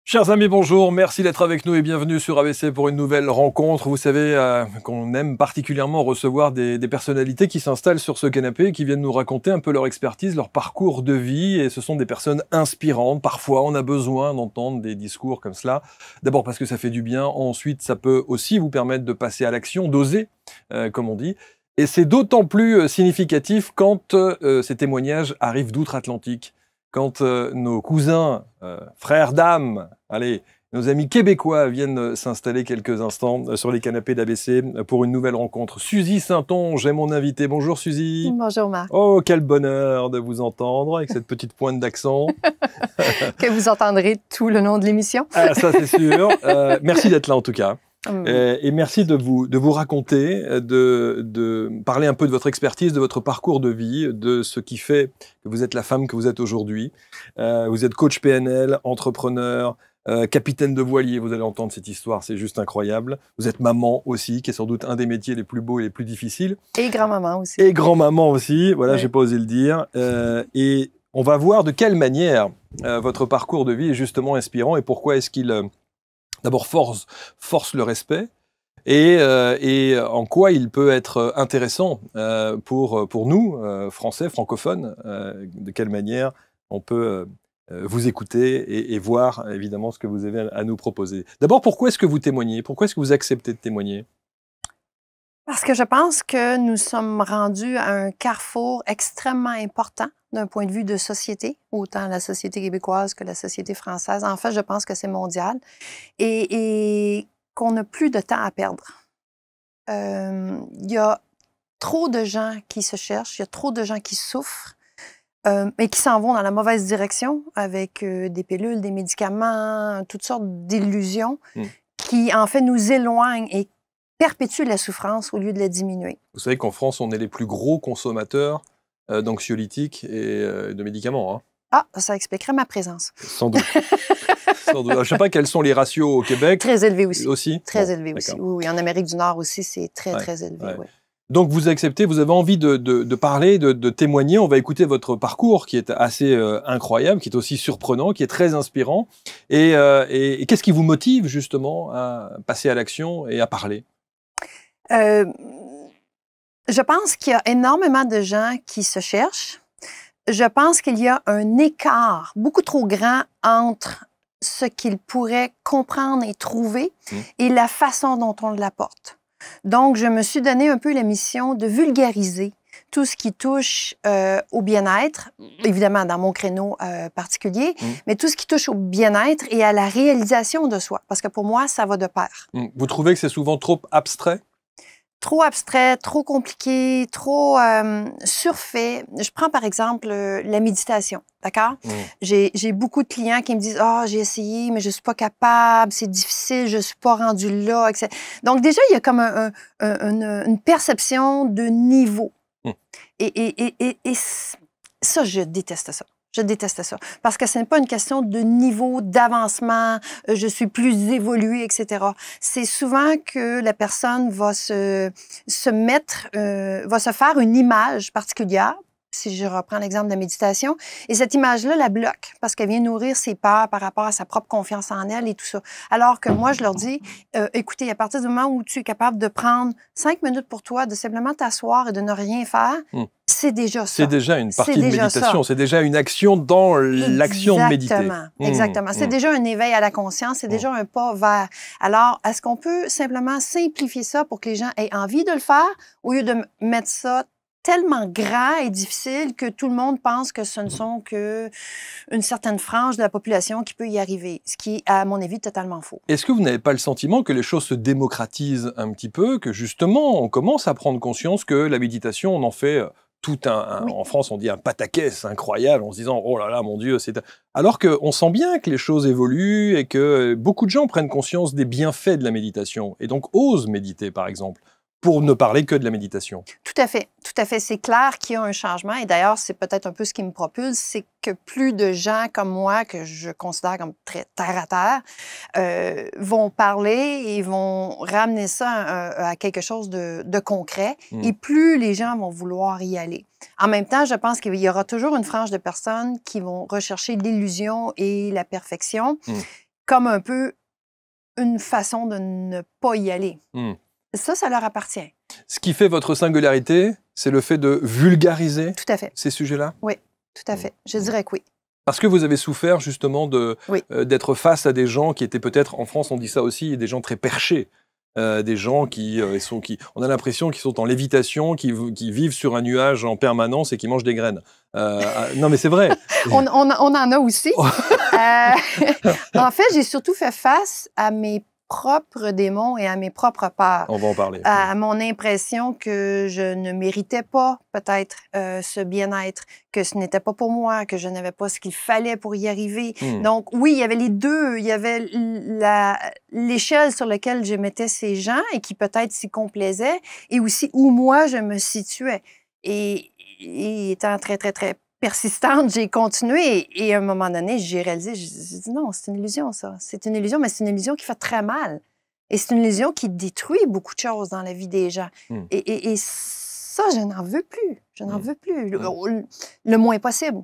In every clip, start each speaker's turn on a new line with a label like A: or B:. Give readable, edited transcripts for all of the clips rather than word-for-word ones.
A: Chers amis, bonjour, merci d'être avec nous et bienvenue sur ABC pour une nouvelle rencontre. Vous savez qu'on aime particulièrement recevoir des personnalités qui s'installent sur ce canapé et qui viennent nous raconter un peu leur expertise, leur parcours de vie. Et ce sont des personnes inspirantes. Parfois, on a besoin d'entendre des discours comme cela. D'abord parce que ça fait du bien. Ensuite, ça peut aussi vous permettre de passer à l'action, d'oser, comme on dit. Et c'est d'autant plus significatif quand ces témoignages arrivent d'outre-Atlantique. Quand nos cousins, frères d'âme, allez, nos amis québécois viennent s'installer quelques instants sur les canapés d'ABC pour une nouvelle rencontre. Suzy Saintonge est mon invitée. Bonjour Suzy.
B: Bonjour Marc.
A: Oh, quel bonheur de vous entendre avec cette petite pointe d'accent.
B: Que vous entendrez tout le long de l'émission.
A: Ah, ça c'est sûr. Merci d'être là en tout cas. Et merci de vous raconter, de parler un peu de votre expertise, de votre parcours de vie, de ce qui fait que vous êtes la femme que vous êtes aujourd'hui. Vous êtes coach PNL, entrepreneur, capitaine de voilier. Vous allez entendre cette histoire, c'est juste incroyable. Vous êtes maman aussi, qui est sans doute un des métiers les plus beaux et les plus difficiles.
B: Et grand-maman aussi.
A: Et grand-maman aussi, voilà,
B: oui.
A: J'ai pas osé le dire. Et on va voir de quelle manière votre parcours de vie est justement inspirant et pourquoi est-ce qu'il... D'abord, force le respect et en quoi il peut être intéressant pour nous, Français, francophones, de quelle manière on peut vous écouter et voir évidemment ce que vous avez à nous proposer. D'abord, pourquoi est-ce que vous témoignez? Pourquoi est-ce que vous acceptez de témoigner?
B: Parce que je pense que nous sommes rendus à un carrefour extrêmement important d'un point de vue de société, autant la société québécoise que la société française. En fait, je pense que c'est mondial et qu'on n'a plus de temps à perdre. Il y a trop de gens qui se cherchent, il y a trop de gens qui souffrent et qui s'en vont dans la mauvaise direction avec des pilules, des médicaments, toutes sortes d'illusions qui, en fait, nous éloignent et perpétuent la souffrance au lieu de la diminuer.
A: Vous savez qu'en France, on est les plus gros consommateurs d'anxiolytiques et de médicaments. Hein.
B: Ah, ça expliquerait ma présence.
A: Sans doute. Sans doute. Je ne sais pas quels sont les ratios au Québec.
B: Très élevés aussi.
A: Aussi
B: très élevés aussi. Oui, en Amérique du Nord aussi, c'est très élevé.
A: Ouais.
B: Oui.
A: Donc vous acceptez, vous avez envie de parler, de témoigner. On va écouter votre parcours qui est assez incroyable, qui est aussi surprenant, qui est très inspirant. Et qu'est-ce qui vous motive justement à passer à l'action et à parler?
B: Je pense qu'il y a énormément de gens qui se cherchent. Je pense qu'il y a un écart beaucoup trop grand entre ce qu'ils pourraient comprendre et trouver et la façon dont on l'apporte. Donc, je me suis donné un peu la mission de vulgariser tout ce qui touche au bien-être, évidemment dans mon créneau particulier, mais tout ce qui touche au bien-être et à la réalisation de soi, parce que pour moi, ça va de pair.
A: Vous trouvez que c'est souvent trop abstrait?
B: Trop abstrait, trop compliqué, trop surfait. Je prends par exemple la méditation, d'accord? J'ai beaucoup de clients qui me disent « Ah, j'ai essayé, mais je suis pas capable, c'est difficile, je suis pas rendu là, etc. » Donc déjà, il y a comme une perception de niveau. Et ça, je déteste ça. Je déteste ça. Parce que ce n'est pas une question de niveau, d'avancement, je suis plus évoluée, etc. C'est souvent que la personne va se faire une image particulière, si je reprends l'exemple de la méditation, et cette image-là la bloque parce qu'elle vient nourrir ses peurs par rapport à sa propre confiance en elle et tout ça. Alors que moi, je leur dis, écoutez, à partir du moment où tu es capable de prendre 5 minutes pour toi, de simplement t'asseoir et de ne rien faire, c'est déjà ça.
A: C'est déjà une partie de méditation, c'est déjà une action dans l'action de méditer.
B: Exactement. C'est déjà un éveil à la conscience, c'est déjà un pas vers... Alors, est-ce qu'on peut simplement simplifier ça pour que les gens aient envie de le faire au lieu de mettre ça tellement grand et difficile que tout le monde pense que ce ne sont qu'une certaine frange de la population qui peut y arriver, ce qui est, à mon avis, totalement faux.
A: Est-ce que vous n'avez pas le sentiment que les choses se démocratisent un petit peu, que justement, on commence à prendre conscience que la méditation, on en fait tout en France, on dit un pataquès incroyable, en se disant « Oh là là, mon Dieu, c'est... » Alors qu'on sent bien que les choses évoluent et que beaucoup de gens prennent conscience des bienfaits de la méditation et donc osent méditer, par exemple. pour ne parler que de la méditation.
B: Tout à fait, tout à fait. C'est clair qu'il y a un changement. Et d'ailleurs, c'est peut-être un peu ce qui me propulse, c'est que plus de gens comme moi, que je considère comme très terre à terre, vont parler et vont ramener ça à quelque chose de concret. Et plus les gens vont vouloir y aller. En même temps, je pense qu'il y aura toujours une frange de personnes qui vont rechercher l'illusion et la perfection comme un peu une façon de ne pas y aller. Ça leur appartient.
A: Ce qui fait votre singularité, c'est le fait de vulgariser
B: tout à fait.
A: Ces sujets-là?
B: Oui, tout à fait. Je dirais que oui.
A: Parce que vous avez souffert justement d'être face à des gens qui étaient peut-être, en France on dit ça aussi, des gens très perchés. Des gens on a l'impression qu'ils sont en lévitation, qui vivent sur un nuage en permanence et qui mangent des graines. Non mais c'est vrai.
B: on en a aussi. En fait, j'ai surtout fait face à mes propres démons et à mes propres peurs.
A: On va en parler.
B: À mon impression que je ne méritais pas peut-être ce bien-être, que ce n'était pas pour moi, que je n'avais pas ce qu'il fallait pour y arriver. Donc oui, il y avait les deux. Il y avait l'échelle sur laquelle je mettais ces gens et qui peut-être s'y complaisaient, et aussi où moi je me situais. Et étant très, très, très persistante, j'ai continué et à un moment donné, j'ai réalisé, j'ai dit non, c'est une illusion ça. C'est une illusion, mais c'est une illusion qui fait très mal. Et c'est une illusion qui détruit beaucoup de choses dans la vie des gens. Et ça, je n'en veux plus. Je n'en veux plus. Le moins possible.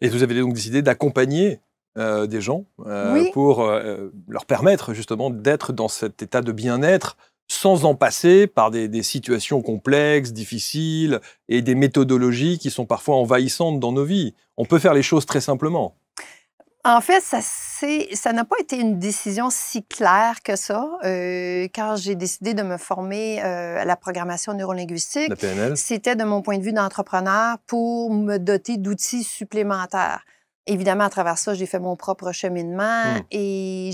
A: Et vous avez donc décidé d'accompagner des gens pour leur permettre justement d'être dans cet état de bien-être sans en passer par des situations complexes, difficiles et des méthodologies qui sont parfois envahissantes dans nos vies. On peut faire les choses très simplement.
B: En fait, ça n'a pas été une décision si claire que ça. Quand j'ai décidé de me former à la programmation neurolinguistique,
A: la PNL,
B: c'était de mon point de vue d'entrepreneur pour me doter d'outils supplémentaires. Évidemment, à travers ça, j'ai fait mon propre cheminement et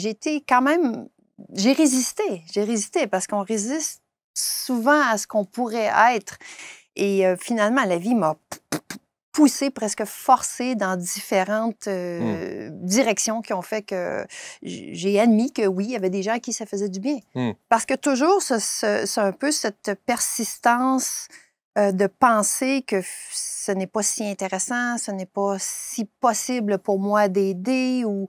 B: j'ai résisté parce qu'on résiste souvent à ce qu'on pourrait être. Et finalement, la vie m'a poussé, presque forcé dans différentes directions qui ont fait que j'ai admis que oui, il y avait des gens à qui ça faisait du bien. Parce que toujours, c'est un peu cette persistance de penser que ce n'est pas si intéressant, ce n'est pas si possible pour moi d'aider ou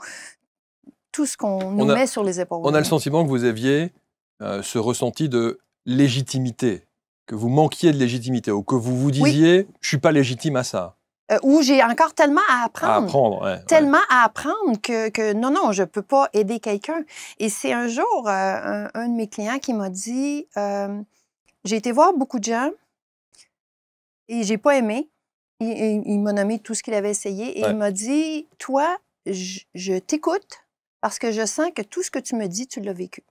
B: tout ce qu'on nous met sur les épaules.
A: On a le sentiment que vous aviez ce ressenti de légitimité, que vous manquiez de légitimité, ou que vous vous disiez « je ne suis pas légitime à ça ».
B: Où j'ai encore tellement à apprendre. Tellement à apprendre que non, je ne peux pas aider quelqu'un. Et c'est un jour, un de mes clients qui m'a dit j'ai été voir beaucoup de gens et j'ai pas aimé. Il m'a nommé tout ce qu'il avait essayé et il m'a dit toi, je t'écoute parce que je sens que tout ce que tu me dis, tu l'as vécu.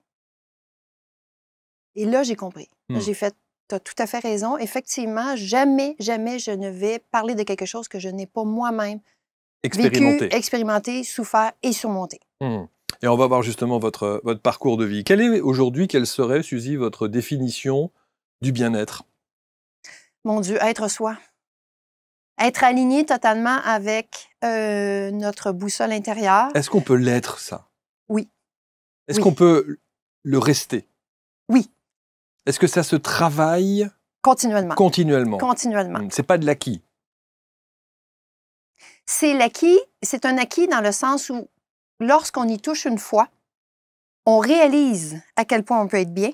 B: Et là, j'ai compris. J'ai fait tu as tout à fait raison. Effectivement, jamais je ne vais parler de quelque chose que je n'ai pas moi-même vécu, expérimenté, souffert et surmonté.
A: Et on va voir justement votre parcours de vie. Quelle serait, Suzy, votre définition du bien-être?
B: Mon Dieu, être soi. Être aligné totalement avec notre boussole intérieure.
A: Est-ce qu'on peut l'être, ça?
B: Oui.
A: Est-ce qu'on peut le rester?
B: Oui.
A: Est-ce que ça se travaille?
B: Continuellement.
A: Continuellement. C'est pas de l'acquis.
B: C'est l'acquis, c'est un acquis dans le sens où, lorsqu'on y touche une fois, on réalise à quel point on peut être bien.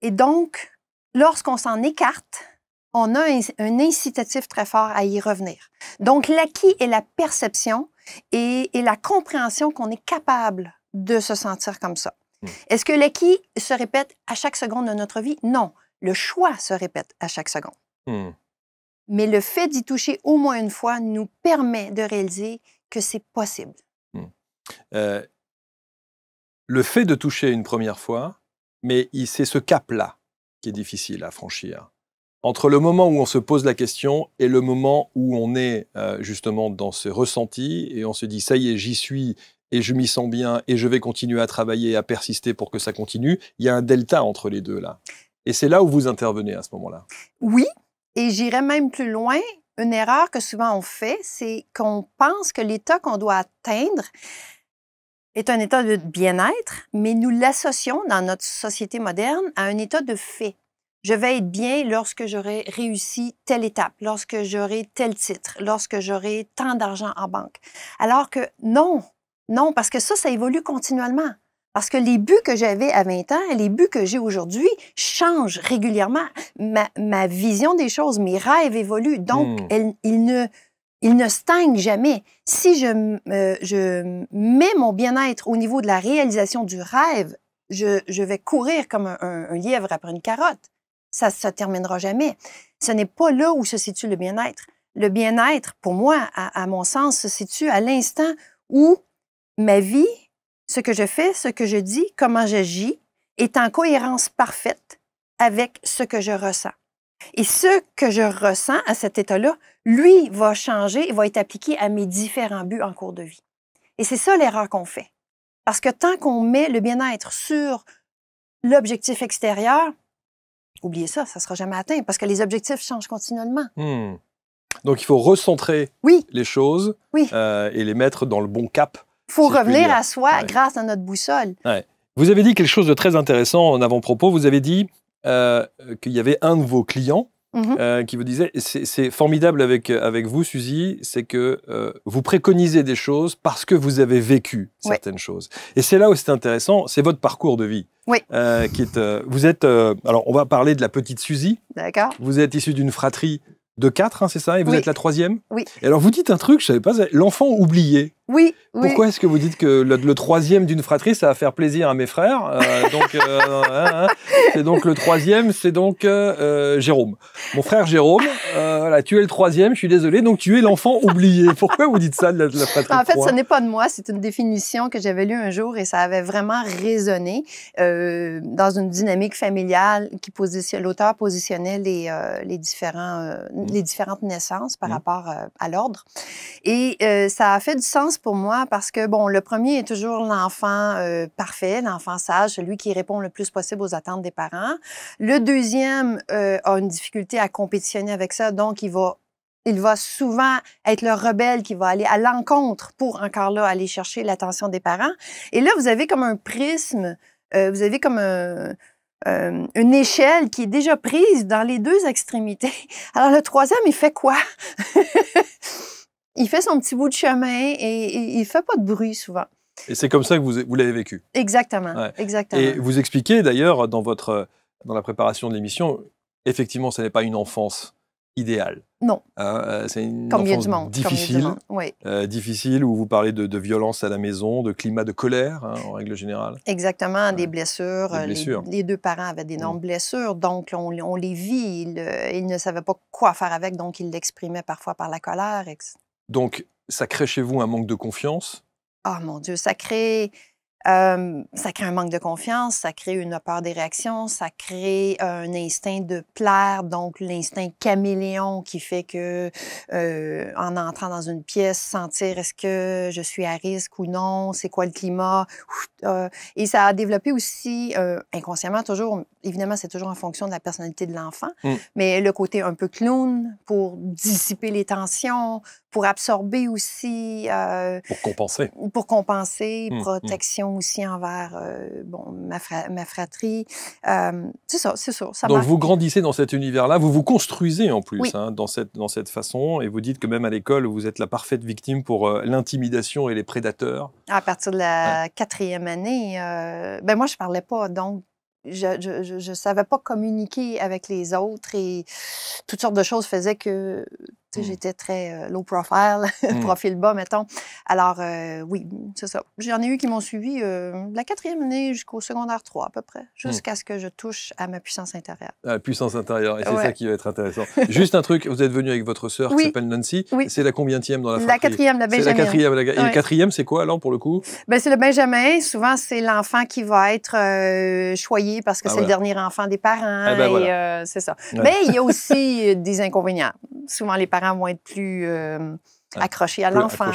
B: Et donc, lorsqu'on s'en écarte, on a un incitatif très fort à y revenir. Donc, l'acquis est la perception et la compréhension qu'on est capable de se sentir comme ça. Est-ce que l'acquis se répète à chaque seconde de notre vie? Non. Le choix se répète à chaque seconde. Mais le fait d'y toucher au moins une fois nous permet de réaliser que c'est possible.
A: Le fait de toucher une première fois, mais c'est ce cap-là qui est difficile à franchir. Entre le moment où on se pose la question et le moment où on est justement dans ce ressenti et on se dit « ça y est, j'y suis » et je m'y sens bien, et je vais continuer à travailler, à persister pour que ça continue, il y a un delta entre les deux, là. Et c'est là où vous intervenez à ce moment-là.
B: Oui, et j'irais même plus loin. Une erreur que souvent on fait, c'est qu'on pense que l'état qu'on doit atteindre est un état de bien-être, mais nous l'associons dans notre société moderne à un état de fait. Je vais être bien lorsque j'aurai réussi telle étape, lorsque j'aurai tel titre, lorsque j'aurai tant d'argent en banque. Alors que non, parce que ça évolue continuellement. Parce que les buts que j'avais à 20 ans et les buts que j'ai aujourd'hui changent régulièrement. Ma vision des choses, mes rêves évoluent. Donc, ils ne stagnent jamais. Si je mets mon bien-être au niveau de la réalisation du rêve, je vais courir comme un lièvre après une carotte. Ça ne se terminera jamais. Ce n'est pas là où se situe le bien-être. Le bien-être, pour moi, à mon sens, se situe à l'instant où ma vie, ce que je fais, ce que je dis, comment j'agis, est en cohérence parfaite avec ce que je ressens. Et ce que je ressens à cet état-là, lui, va changer et va être appliqué à mes différents buts en cours de vie. Et c'est ça l'erreur qu'on fait. Parce que tant qu'on met le bien-être sur l'objectif extérieur, oubliez ça, ça ne sera jamais atteint parce que les objectifs changent continuellement.
A: Donc, il faut recentrer les choses et les mettre dans le bon cap.
B: Il faut revenir à soi grâce à notre boussole.
A: Ouais. Vous avez dit quelque chose de très intéressant en avant-propos. Vous avez dit qu'il y avait un de vos clients qui vous disait, c'est formidable avec vous, Suzy, c'est que vous préconisez des choses parce que vous avez vécu certaines choses. Et c'est là où c'est intéressant, c'est votre parcours de vie. Qui est, vous êtes, alors on va parler de la petite Suzy.
B: D'accord.
A: Vous êtes issue d'une fratrie de 4, c'est ça? Et vous êtes la 3e?
B: Oui.
A: Et alors vous dites un truc, je ne savais pas, l'enfant oublié.
B: Oui.
A: Pourquoi est-ce que vous dites que le 3e d'une fratrie, ça va faire plaisir à mes frères? C'est donc le 3e, c'est donc Jérôme. Mon frère Jérôme, voilà, tu es le 3e, je suis désolé, donc tu es l'enfant oublié. Pourquoi vous dites ça de la fratrie?
B: En fait, ce n'est pas de moi, c'est une définition que j'avais lue un jour et ça avait vraiment résonné dans une dynamique familiale qui l'auteur positionnait les différentes naissances par rapport à l'ordre. Et ça a fait du sens pour moi parce que, bon, le premier est toujours l'enfant parfait, l'enfant sage, celui qui répond le plus possible aux attentes des parents. Le deuxième a une difficulté à compétitionner avec ça, donc il va souvent être le rebelle qui va aller à l'encontre pour, encore là, aller chercher l'attention des parents. Et là, vous avez comme un prisme, vous avez comme une échelle qui est déjà prise dans les deux extrémités. Alors, le troisième, il fait quoi? Il fait son petit bout de chemin et il ne fait pas de bruit souvent.
A: Et c'est comme ça que vous l'avez vécu?
B: Exactement, exactement.
A: Et vous expliquez d'ailleurs dans la préparation de l'émission, effectivement, ce n'est pas une enfance idéale.
B: Non.
A: C'est une enfance difficile, difficile où vous parlez de violence à la maison, de climat de colère, en règle générale.
B: Exactement, des blessures.
A: Des blessures.
B: Les deux parents avaient d'énormes blessures, donc on les vit. Ils ne savaient pas quoi faire avec, donc ils l'exprimaient parfois par la colère.
A: Donc, ça crée chez vous un manque de confiance?
B: Ah, mon Dieu, ça crée un manque de confiance, ça crée une peur des réactions, ça crée un instinct de plaire, donc l'instinct caméléon qui fait que, en entrant dans une pièce, sentir est-ce que je suis à risque ou non, c'est quoi le climat. Et ça a développé aussi, inconsciemment, toujours, évidemment, c'est toujours en fonction de la personnalité de l'enfant, mais le côté un peu clown pour dissiper les tensions, pour absorber aussi.
A: Pour compenser.
B: Pour compenser, protection aussi envers ma fratrie. C'est ça.
A: Donc vous grandissez dans cet univers-là, vous vous construisez en plus dans cette façon, et vous dites que même à l'école, vous êtes la parfaite victime pour l'intimidation et les prédateurs.
B: À partir de la 4e année, moi je parlais pas, donc je savais pas communiquer avec les autres et toutes sortes de choses faisaient que j'étais très low profile, profil bas, mettons. Alors, oui, c'est ça. J'en ai eu qui m'ont suivi de la 4e année jusqu'au secondaire 3, à peu près, jusqu'à ce que je touche à ma puissance intérieure.
A: La puissance intérieure, et c'est ça qui va être intéressant. Juste un truc, vous êtes venu avec votre sœur qui s'appelle Nancy. C'est la combienième dans la fratrie?
B: La 4e, la Benjamin.
A: C'est la 4e. Et le 4e, c'est quoi, alors, pour le coup?
B: C'est le Benjamin. Souvent, c'est l'enfant qui va être choyé parce que c'est le dernier enfant des parents. C'est ça. Mais il y a aussi des inconvénients. Souvent, les parents vont être plus accrochés à l'enfant.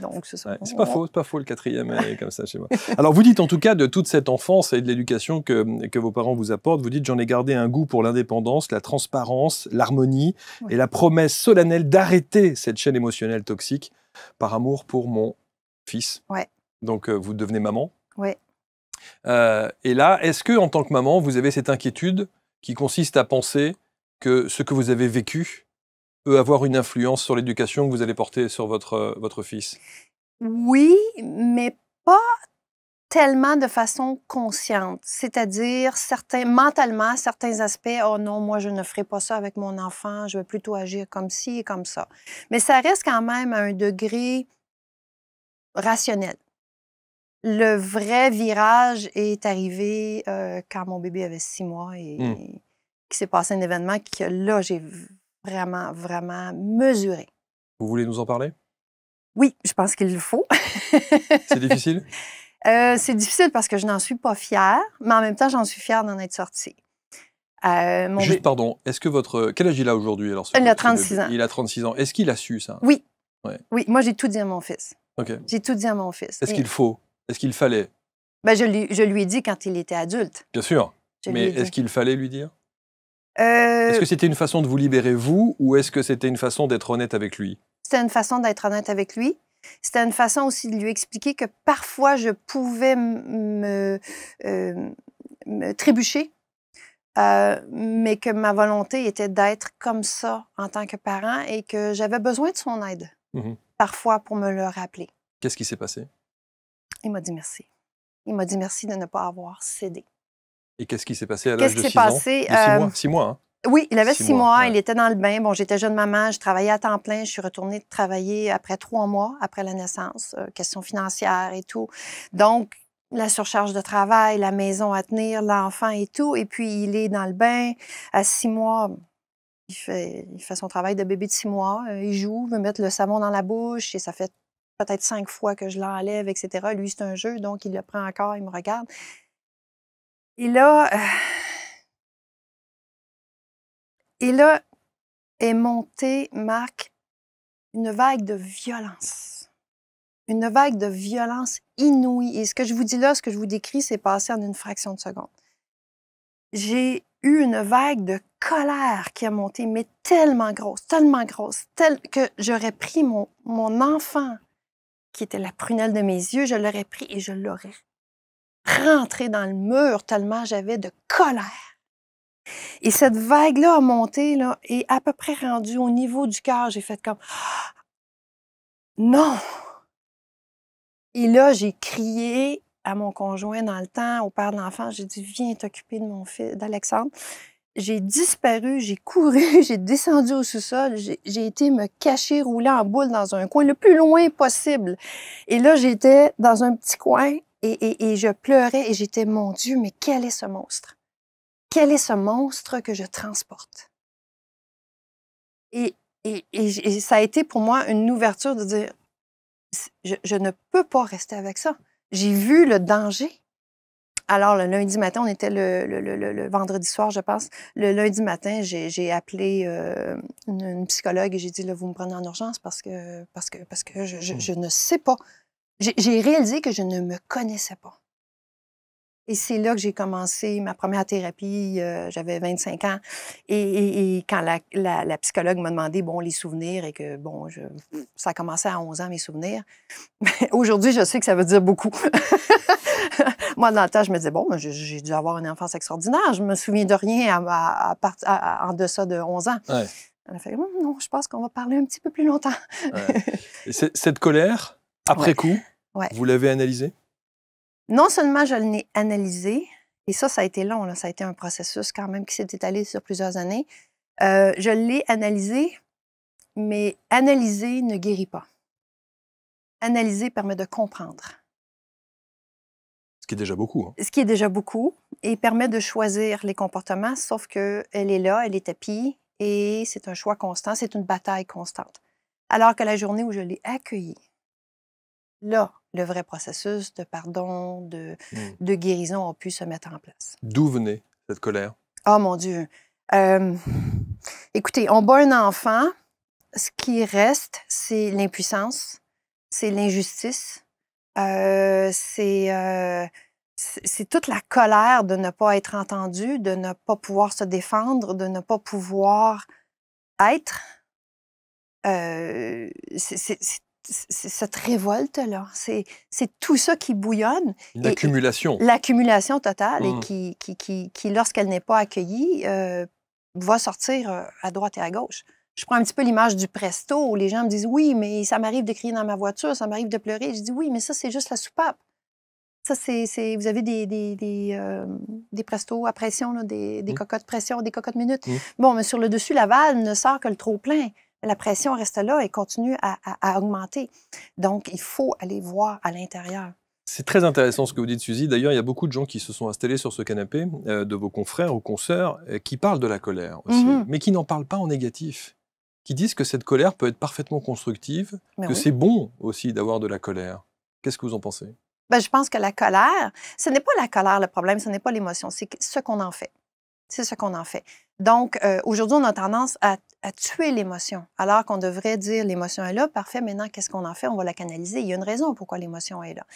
B: Donc, c'est ça.
A: C'est pas faux, le 4e comme ça chez moi. Alors, vous dites en tout cas de toute cette enfance et de l'éducation que vos parents vous apportent, vous dites « J'en ai gardé un goût pour l'indépendance, la transparence, l'harmonie et la promesse solennelle d'arrêter cette chaîne émotionnelle toxique par amour pour mon fils. » Donc, vous devenez maman.
B: Oui.
A: Et là, est-ce que, en tant que maman, vous avez cette inquiétude qui consiste à penser que ce que vous avez vécu peut avoir une influence sur l'éducation que vous allez porter sur votre fils?
B: Oui, mais pas tellement de façon consciente. C'est-à-dire, mentalement, certains aspects, oh non, moi, je ne ferai pas ça avec mon enfant, je vais plutôt agir comme ci et comme ça. Mais ça reste quand même à un degré rationnel. Le vrai virage est arrivé quand mon bébé avait 6 mois et qu'il s'est passé un événement que là, j'ai vraiment, vraiment mesuré.
A: Vous voulez nous en parler?
B: Oui, je pense qu'il le faut.
A: C'est difficile?
B: C'est difficile parce que je n'en suis pas fière, mais en même temps, j'en suis fière d'en être sortie.
A: Juste, pardon, est-ce que quel âge il a aujourd'hui alors?
B: Il a 36 ans.
A: Il a 36 ans. Est-ce qu'il a su ça?
B: Oui.
A: Ouais.
B: Oui, moi, j'ai tout dit à mon fils.
A: OK.
B: J'ai tout dit à mon fils.
A: Est-ce qu'il faut? Est-ce qu'il fallait?
B: Ben, je lui ai dit quand il était adulte.
A: Bien sûr. Mais est-ce qu'il fallait lui dire? Est-ce que c'était une façon de vous libérer, vous, ou est-ce que c'était une façon d'être honnête avec lui?
B: C'était une façon d'être honnête avec lui. C'était une façon aussi de lui expliquer que parfois, je pouvais me trébucher, mais que ma volonté était d'être comme ça en tant que parent et que j'avais besoin de son aide, parfois, pour me le rappeler.
A: Qu'est-ce qui s'est passé? Il
B: m'a dit merci. Il m'a dit merci de ne pas avoir cédé.
A: Et qu'est-ce qui s'est passé à l'âge de 6 ans? De 6 mois? 6 mois, hein?
B: Oui, il avait 6 mois, ouais. Il était dans le bain. Bon, j'étais jeune maman, je travaillais à temps plein. Je suis retournée travailler après 3 mois, après la naissance, questions financières et tout. Donc, la surcharge de travail, la maison à tenir, l'enfant et tout. Et puis, il est dans le bain à 6 mois. Il fait son travail de bébé de 6 mois. Il joue, veut mettre le savon dans la bouche et ça fait peut-être 5 fois que je l'enlève, etc. Lui, c'est un jeu, donc il le prend encore, il me regarde. Et là... Et là est montée, Marc, une vague de violence. Une vague de violence inouïe. Et ce que je vous dis là, ce que je vous décris, c'est passé en une fraction de seconde. J'ai eu une vague de colère qui a monté, mais tellement grosse, que j'aurais pris mon enfant, qui était la prunelle de mes yeux, je l'aurais pris et je l'aurais rentré dans le mur tellement j'avais de colère. Et cette vague-là a monté là, et à peu près rendue au niveau du cœur. J'ai fait comme « Non! » Et là, j'ai crié à mon conjoint dans le temps, au père de l'enfant, j'ai dit « Viens t'occuper de mon fils, d'Alexandre. » J'ai disparu, j'ai couru, j'ai descendu au sous-sol, j'ai été me cacher, rouler en boule dans un coin le plus loin possible. Et là, j'étais dans un petit coin et je pleurais et j'étais « Mon Dieu, mais quel est ce monstre? Quel est ce monstre que je transporte? » Et ça a été pour moi une ouverture de dire, je ne peux pas rester avec ça. J'ai vu le danger. Alors, le lundi matin, on était le vendredi soir, je pense. Le lundi matin, j'ai appelé une psychologue et j'ai dit, là, vous me prenez en urgence parce que je ne sais pas. J'ai réalisé que je ne me connaissais pas. Et c'est là que j'ai commencé ma première thérapie. J'avais 25 ans. Et quand la psychologue m'a demandé, bon, les souvenirs, et que, bon, ça a commencé à 11 ans, mes souvenirs. Aujourd'hui, je sais que ça veut dire beaucoup. Moi, dans le temps, je me disais, bon, j'ai dû avoir une enfance extraordinaire. Je me souviens de rien en deçà de 11 ans. Ouais. Elle a fait, non, je pense qu'on va parler un petit peu plus longtemps.
A: Ouais. Et cette colère, après coup, vous l'avez analysée?
B: Non seulement je l'ai analysé, et ça a été long, là, ça a été un processus quand même qui s'est étalé sur plusieurs années. Je l'ai analysé, mais analyser ne guérit pas. Analyser permet de comprendre.
A: Ce qui est déjà beaucoup. Hein.
B: Ce qui est déjà beaucoup, et permet de choisir les comportements, sauf qu'elle est là, elle est tapie, et c'est un choix constant, c'est une bataille constante. Alors que la journée où je l'ai accueilli, là, le vrai processus de pardon, de guérison a pu se mettre en place.
A: D'où venait cette colère?
B: Oh mon Dieu! Écoutez, on bat un enfant, ce qui reste, c'est l'impuissance, c'est l'injustice, c'est toute la colère de ne pas être entendu, de ne pas pouvoir se défendre, de ne pas pouvoir être. C'est cette révolte-là. C'est tout ça qui bouillonne.
A: Une accumulation.
B: L'accumulation totale et qui lorsqu'elle n'est pas accueillie, va sortir à droite et à gauche. Je prends un petit peu l'image du presto où les gens me disent « Oui, mais ça m'arrive de crier dans ma voiture, ça m'arrive de pleurer. » Je dis « Oui, mais ça, c'est juste la soupape. » Ça, vous avez des prestos à pression, là, des cocottes pression, des cocottes minutes. Bon, mais sur le dessus, la valve ne sort que le trop-plein. La pression reste là et continue à augmenter. Donc, il faut aller voir à l'intérieur.
A: C'est très intéressant ce que vous dites, Suzy. D'ailleurs, il y a beaucoup de gens qui se sont installés sur ce canapé, de vos confrères ou consoeurs, qui parlent de la colère aussi, mais qui n'en parlent pas en négatif, qui disent que cette colère peut être parfaitement constructive, que c'est bon aussi d'avoir de la colère. Qu'est-ce que vous en pensez?
B: Ben, je pense que la colère, ce n'est pas la colère le problème, ce n'est pas l'émotion, c'est ce qu'on en fait. C'est ce qu'on en fait. Donc, aujourd'hui, on a tendance à tuer l'émotion, alors qu'on devrait dire l'émotion est là, parfait, maintenant, qu'est-ce qu'on en fait? On va la canaliser. Il y a une raison pourquoi l'émotion est là.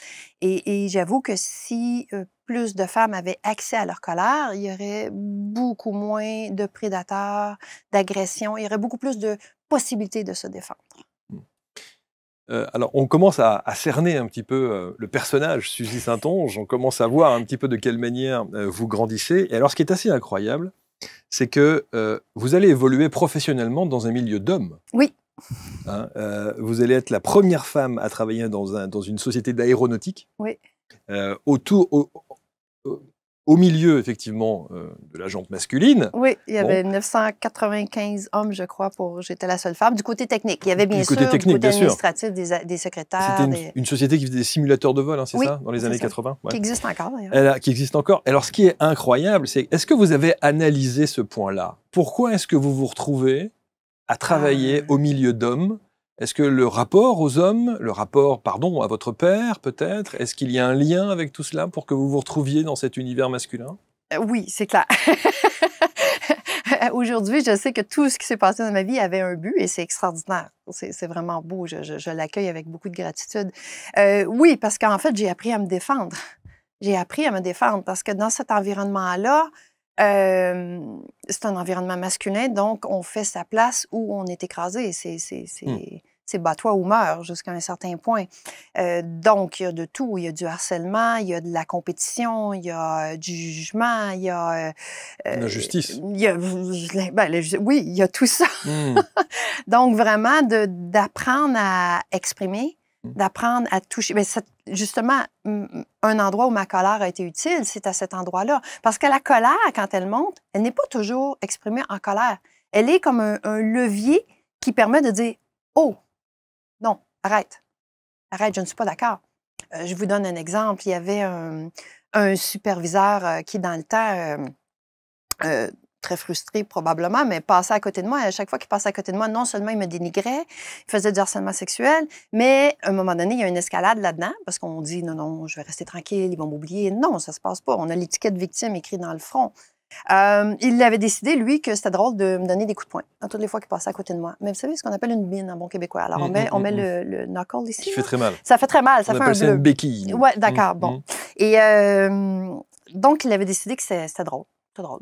B: Et j'avoue que si plus de femmes avaient accès à leur colère, il y aurait beaucoup moins de prédateurs, d'agressions, il y aurait beaucoup plus de possibilités de se défendre.
A: Alors, on commence à cerner un petit peu le personnage Suzy Saintonge, on commence à voir un petit peu de quelle manière vous grandissez. Et alors, ce qui est assez incroyable, c'est que vous allez évoluer professionnellement dans un milieu d'hommes.
B: Oui.
A: Hein, vous allez être la première femme à travailler dans une société d'aéronautique.
B: Oui.
A: Au milieu, effectivement, de la jante masculine.
B: Oui, il y avait 995 hommes, je crois, j'étais la seule femme. Du côté technique, il y avait bien sûr du côté administratif, des secrétaires.
A: C'était une société qui faisait des simulateurs de vol, hein, c'est ça, dans les années 80.
B: Ouais. Qui existe encore, d'ailleurs.
A: Qui existe encore. Alors, ce qui est incroyable, c'est est-ce que vous avez analysé ce point-là? Pourquoi est-ce que vous vous retrouvez à travailler au milieu d'hommes? Est-ce que le rapport aux hommes, le rapport, pardon, à votre père, peut-être, est-ce qu'il y a un lien avec tout cela pour que vous vous retrouviez dans cet univers masculin?
B: Oui, c'est clair. Aujourd'hui, je sais que tout ce qui s'est passé dans ma vie avait un but et c'est extraordinaire. C'est vraiment beau. Je l'accueille avec beaucoup de gratitude. Oui, parce qu'en fait, j'ai appris à me défendre. J'ai appris à me défendre parce que dans cet environnement-là, c'est un environnement masculin, donc on fait sa place où on est écrasé. C'est bats-toi ou meurs jusqu'à un certain point. Donc, il y a de tout. Il y a du harcèlement, il y a de la compétition, il y a du jugement, il y a...
A: la justice.
B: Oui, il y a tout ça. Donc, vraiment, d'apprendre à exprimer, d'apprendre à toucher. Mais justement, un endroit où ma colère a été utile, c'est à cet endroit-là. Parce que la colère, quand elle monte, elle n'est pas toujours exprimée en colère. Elle est comme un levier qui permet de dire « Oh! Non, arrête. Arrête, je ne suis pas d'accord. » Je vous donne un exemple. Il y avait un superviseur qui, dans le temps, très frustré probablement, mais passait à côté de moi. Et à chaque fois qu'il passait à côté de moi, non seulement il me dénigrait, il faisait du harcèlement sexuel, mais à un moment donné, il y a une escalade là-dedans parce qu'on dit « Non, non, je vais rester tranquille, ils vont m'oublier. » Non, ça se passe pas. On a l'étiquette victime écrite dans le front. Il avait décidé, lui, que c'était drôle de me donner des coups de poing à toutes les fois qu'il passait à côté de moi. Mais vous savez ce qu'on appelle une bine en bon québécois. Alors, on met le knuckle ici.
A: Qui fait très mal.
B: Ça fait très mal. Ça fait un bleu.
A: Une béquille.
B: Oui, d'accord. Bon. Et donc, il avait décidé que c'était drôle. C'était drôle.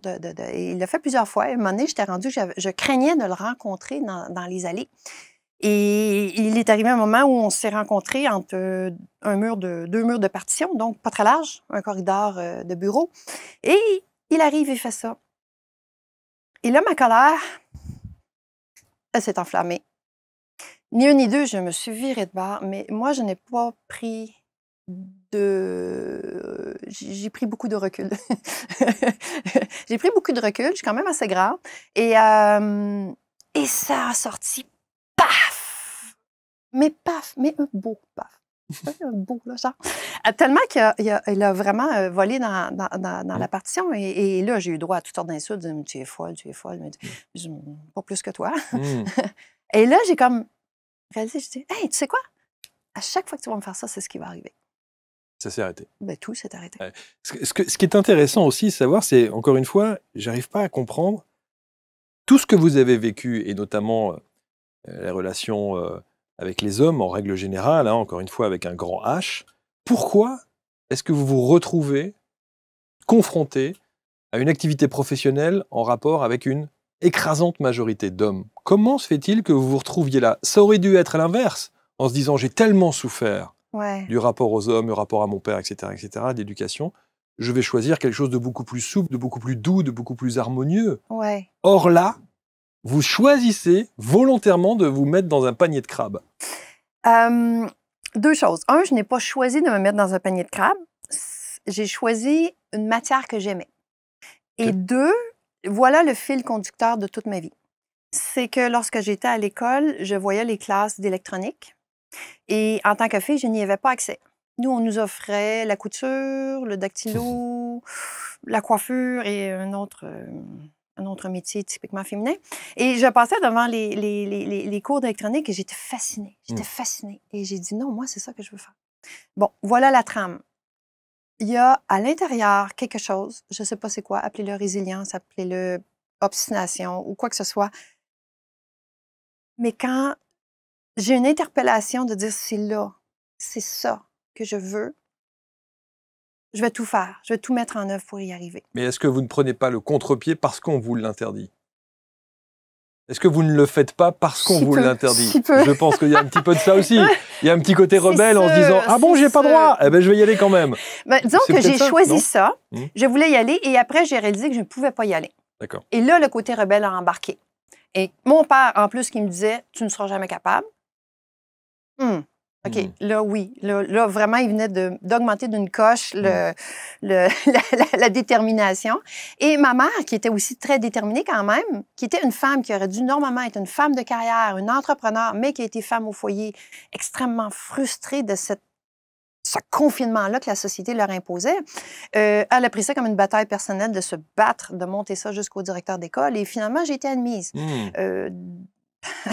B: Et il l'a fait plusieurs fois. À un moment donné, j'étais rendue, je craignais de le rencontrer dans les allées. Et il est arrivé un moment où on s'est rencontrés entre deux murs de partition, donc pas très large, un corridor de bureau. Et il arrive et fait ça. Et là, ma colère, elle s'est enflammée. Ni un ni deux, je me suis virée de bord, mais moi, je n'ai pas pris j'ai pris beaucoup de recul. J'ai pris beaucoup de recul, je suis quand même assez grande. Et ça a sorti, paf! Mais paf, mais un beau paf. Un beau, là, genre. Tellement qu'il a vraiment volé dans la partition. Et là, j'ai eu droit à toutes sortes d'insultes. Tu es folle, tu es folle. Mais, pas plus que toi. Et là, j'ai comme réalisé, je dis, hey, tu sais quoi? À chaque fois que tu vas me faire ça, c'est ce qui va arriver.
A: Ça s'est arrêté.
B: Ben, tout s'est arrêté.
A: Ouais. Ce qui est intéressant aussi de savoir, c'est, encore une fois, j'arrive pas à comprendre tout ce que vous avez vécu, et notamment les relations avec les hommes, en règle générale, hein, encore une fois avec un grand H. Pourquoi est-ce que vous vous retrouvez confronté à une activité professionnelle en rapport avec une écrasante majorité d'hommes? Comment se fait-il que vous vous retrouviez là? Ça aurait dû être à l'inverse. en se disant j'ai tellement souffert
B: Ouais.
A: du rapport aux hommes, du rapport à mon père, etc., d'éducation, je vais choisir quelque chose de beaucoup plus souple, de beaucoup plus doux, de beaucoup plus harmonieux.
B: Ouais.
A: Or là, vous choisissez volontairement de vous mettre dans un panier de crabes.
B: Deux choses. Un, je n'ai pas choisi de me mettre dans un panier de crabes. J'ai choisi une matière que j'aimais. Et deux, voilà le fil conducteur de toute ma vie. C'est que lorsque j'étais à l'école, je voyais les classes d'électronique. Et en tant que fille, je n'y avais pas accès. Nous, on nous offrait la couture, le dactylo, la coiffure et un autre métier typiquement féminin. Et je passais devant les cours d'électronique et j'étais fascinée. J'étais fascinée. Et j'ai dit non, moi, c'est ça que je veux faire. Bon, voilà la trame. Il y a à l'intérieur quelque chose, je ne sais pas c'est quoi, appelez-le résilience, appelez-le obstination ou quoi que ce soit. Mais quand j'ai une interpellation de dire c'est là, c'est ça que je veux, je vais tout faire, je vais tout mettre en œuvre pour y arriver.
A: Mais est-ce que vous ne prenez pas le contre-pied parce qu'on vous l'interdit? Est-ce que vous ne le faites pas parce qu'on vous l'interdit? Je pense qu'il y a un petit peu de ça aussi. Il y a un petit côté rebelle en se disant « Ah bon, j'ai pas droit, eh ben je vais y aller quand même. »
B: Ben, disons que j'ai choisi ça, je voulais y aller et après j'ai réalisé que je ne pouvais pas y aller.
A: D'accord.
B: Et là, le côté rebelle a embarqué. Et mon père, en plus, qui me disait « Tu ne seras jamais capable. » OK, là, oui. Là, vraiment, il venait d'augmenter d'une coche la détermination. Et ma mère, qui était aussi très déterminée quand même, qui était une femme qui aurait dû normalement être une femme de carrière, une entrepreneur, mais qui a été femme au foyer, extrêmement frustrée de ce confinement-là que la société leur imposait. Elle a pris ça comme une bataille personnelle de se battre, de monter ça jusqu'au directeur d'école. Et finalement, j'ai été admise.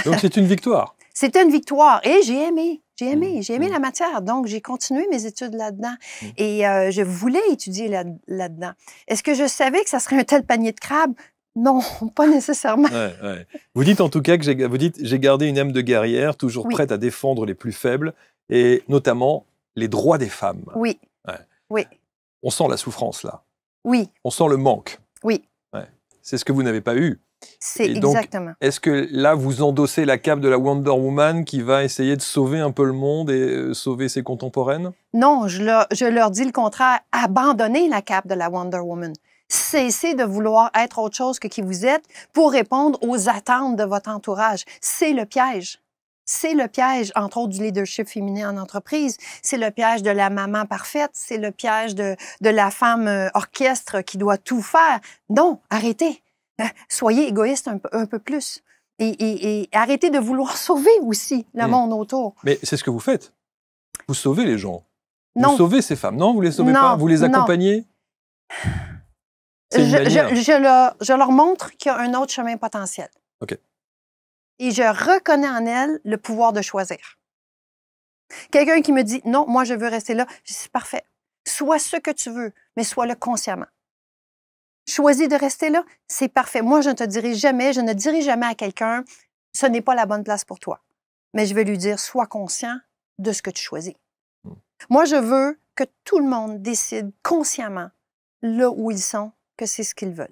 A: Donc, c'est une victoire.
B: C'était une victoire. Et j'ai aimé. J'ai aimé la matière. Donc, j'ai continué mes études là-dedans. Et je voulais étudier là-dedans. Est-ce que je savais que ça serait un tel panier de crabes? Non, pas nécessairement.
A: Ouais. Vous dites en tout cas que j'ai gardé une âme de guerrière, toujours prête à défendre les plus faibles, et notamment les droits des femmes.
B: Oui. Oui.
A: On sent la souffrance, là.
B: Oui.
A: On sent le manque.
B: Oui.
A: C'est ce que vous n'avez pas eu.
B: C'est exactement.
A: Est-ce que là, vous endossez la cape de la Wonder Woman qui va essayer de sauver un peu le monde et sauver ses contemporaines?
B: Non, je leur dis le contraire. Abandonnez la cape de la Wonder Woman. Cessez de vouloir être autre chose que qui vous êtes pour répondre aux attentes de votre entourage. C'est le piège. C'est le piège, entre autres, du leadership féminin en entreprise. C'est le piège de la maman parfaite. C'est le piège de la femme orchestre qui doit tout faire. Non, arrêtez. Soyez égoïste un peu plus. Et arrêtez de vouloir sauver aussi le monde autour.
A: Mais c'est ce que vous faites. Vous sauvez les gens.
B: Non.
A: Vous sauvez ces femmes. Non, vous les sauvez pas. Vous les accompagnez.
B: Je leur montre qu'il y a un autre chemin potentiel.
A: OK.
B: Et je reconnais en elles le pouvoir de choisir. Quelqu'un qui me dit « Non, moi, je veux rester là », je dis « C'est parfait. Sois ce que tu veux, mais sois-le consciemment. Choisis de rester là, c'est parfait. Moi, je ne dirai jamais à quelqu'un « Ce n'est pas la bonne place pour toi. » Mais je vais lui dire « Sois conscient de ce que tu choisis. » Moi, je veux que tout le monde décide consciemment, là où ils sont, que c'est ce qu'ils veulent.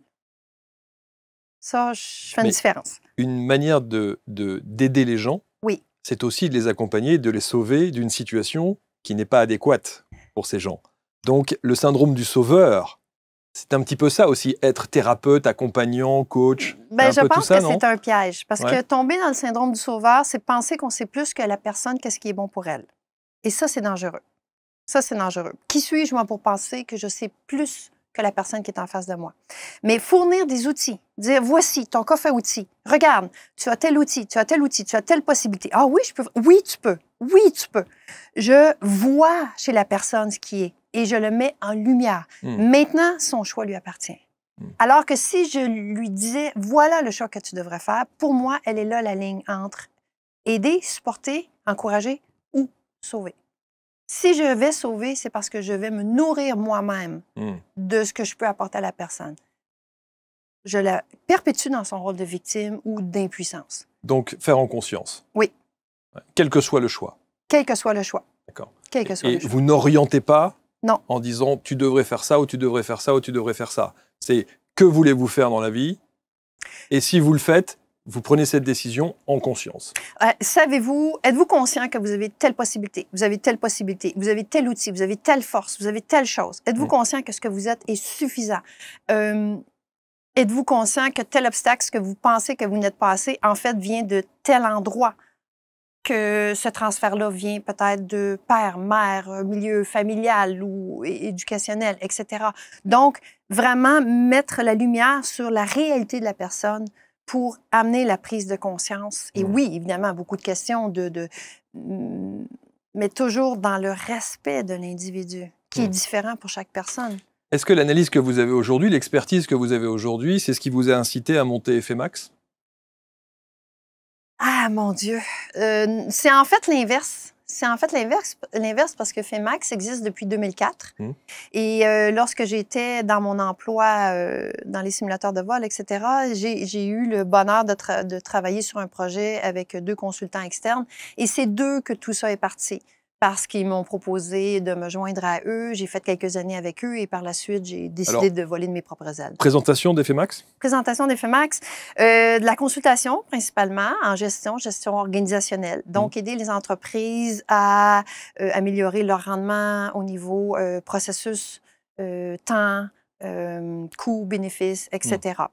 B: Ça, je fais une différence.
A: Une manière d'aider les gens, c'est aussi de les accompagner, de les sauver d'une situation qui n'est pas adéquate pour ces gens. Donc, le syndrome du sauveur, c'est un petit peu ça aussi, être thérapeute, accompagnant, coach.
B: Je pense que c'est un piège. Parce que tomber dans le syndrome du sauveur, c'est penser qu'on sait plus que la personne qu'est-ce qui est bon pour elle. Et ça, c'est dangereux. Ça, c'est dangereux. Qui suis-je, moi, pour penser que je sais plus que la personne qui est en face de moi? Mais fournir des outils, dire, voici ton coffre à outils. Regarde, tu as tel outil, tu as tel outil, tu as telle possibilité. Ah oui, je peux. Oui, tu peux. Oui, tu peux. Je vois chez la personne ce qui est et je le mets en lumière. Maintenant, son choix lui appartient. Alors que si je lui disais, voilà le choix que tu devrais faire, pour moi, elle est là la ligne entre aider, supporter, encourager ou sauver. Si je vais sauver, c'est parce que je vais me nourrir moi-même de ce que je peux apporter à la personne. Je la perpétue dans son rôle de victime ou d'impuissance.
A: Donc, faire en conscience.
B: Oui.
A: Quel que soit le choix.
B: Quel que soit le choix.
A: D'accord.
B: Quel que soit le choix.
A: Et vous n'orientez pas
B: non.
A: En disant tu devrais faire ça ou tu devrais faire ça ou tu devrais faire ça. C'est que voulez-vous faire dans la vie? Et si vous le faites, vous prenez cette décision en conscience.
B: Savez-vous, êtes-vous conscient que vous avez telle possibilité, vous avez telle possibilité, vous avez tel outil, vous avez telle force, vous avez telle chose? Êtes-vous conscient que ce que vous êtes est suffisant? Êtes-vous conscient que tel obstacle, ce que vous pensez que vous n'êtes pas assez, en fait, vient de tel endroit? Que ce transfert-là vient peut-être de père, mère, milieu familial ou éducationnel, etc. Donc, vraiment mettre la lumière sur la réalité de la personne pour amener la prise de conscience. Et oui, évidemment, beaucoup de questions, mais toujours dans le respect de l'individu, qui est différent pour chaque personne.
A: Est-ce que l'analyse que vous avez aujourd'hui, l'expertise que vous avez aujourd'hui, c'est ce qui vous a incité à monter FMAX?
B: Ah, mon Dieu! C'est en fait l'inverse. C'est en fait l'inverse parce que FMAX existe depuis 2004. Et lorsque j'étais dans mon emploi dans les simulateurs de vol, etc., j'ai eu le bonheur de travailler sur un projet avec 2 consultants externes. Et c'est d'eux que tout ça est parti. Parce qu'ils m'ont proposé de me joindre à eux. J'ai fait quelques années avec eux et par la suite, j'ai décidé de voler de mes propres ailes.
A: Présentation d'FMAX?
B: Présentation d'FMAX, de la consultation principalement en gestion organisationnelle. Donc, aider les entreprises à améliorer leur rendement au niveau processus, temps, coûts, bénéfices, etc.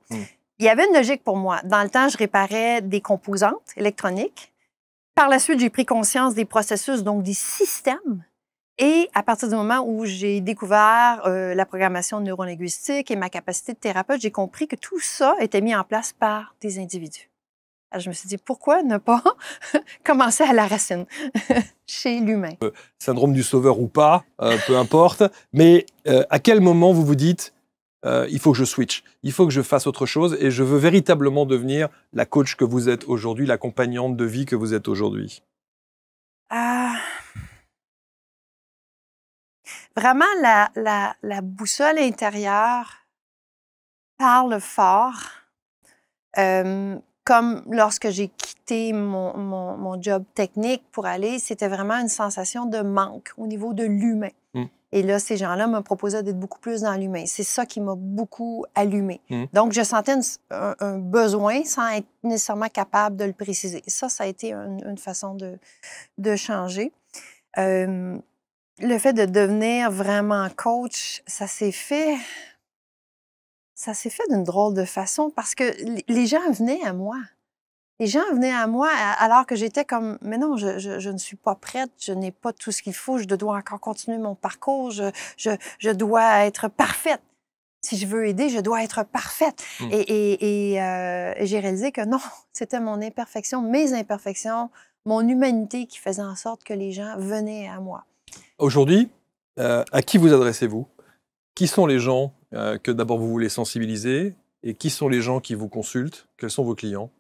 B: Il y avait une logique pour moi. Dans le temps, je réparais des composantes électroniques. Par la suite, j'ai pris conscience des processus, donc des systèmes. Et à partir du moment où j'ai découvert la programmation neurolinguistique et ma capacité de thérapeute, j'ai compris que tout ça était mis en place par des individus. Alors, je me suis dit, pourquoi ne pas commencer à la racine, chez l'humain?
A: Syndrome du sauveur ou pas, peu importe. Mais à quel moment vous vous dites, il faut que je switch, il faut que je fasse autre chose et je veux véritablement devenir la coach que vous êtes aujourd'hui, l'accompagnante de vie que vous êtes aujourd'hui?
B: Vraiment, la boussole intérieure parle fort. Comme lorsque j'ai quitté mon job technique pour aller, c'était vraiment une sensation de manque au niveau de l'humain. Et là, ces gens-là me proposaient d'être beaucoup plus dans l'humain. C'est ça qui m'a beaucoup allumée. Donc, je sentais un besoin sans être nécessairement capable de le préciser. Ça a été une façon de changer. Le fait de devenir vraiment coach, ça s'est fait d'une drôle de façon parce que les gens venaient à moi. Les gens venaient à moi alors que j'étais comme, mais non, je ne suis pas prête, je n'ai pas tout ce qu'il faut, je dois encore continuer mon parcours, je dois être parfaite. Si je veux aider, je dois être parfaite. Et j'ai réalisé que non, c'était mon imperfection, mes imperfections, mon humanité qui faisait en sorte que les gens venaient à moi.
A: Aujourd'hui, à qui vous adressez-vous? Qui sont les gens que d'abord vous voulez sensibiliser et qui sont les gens qui vous consultent? Quels sont vos clients?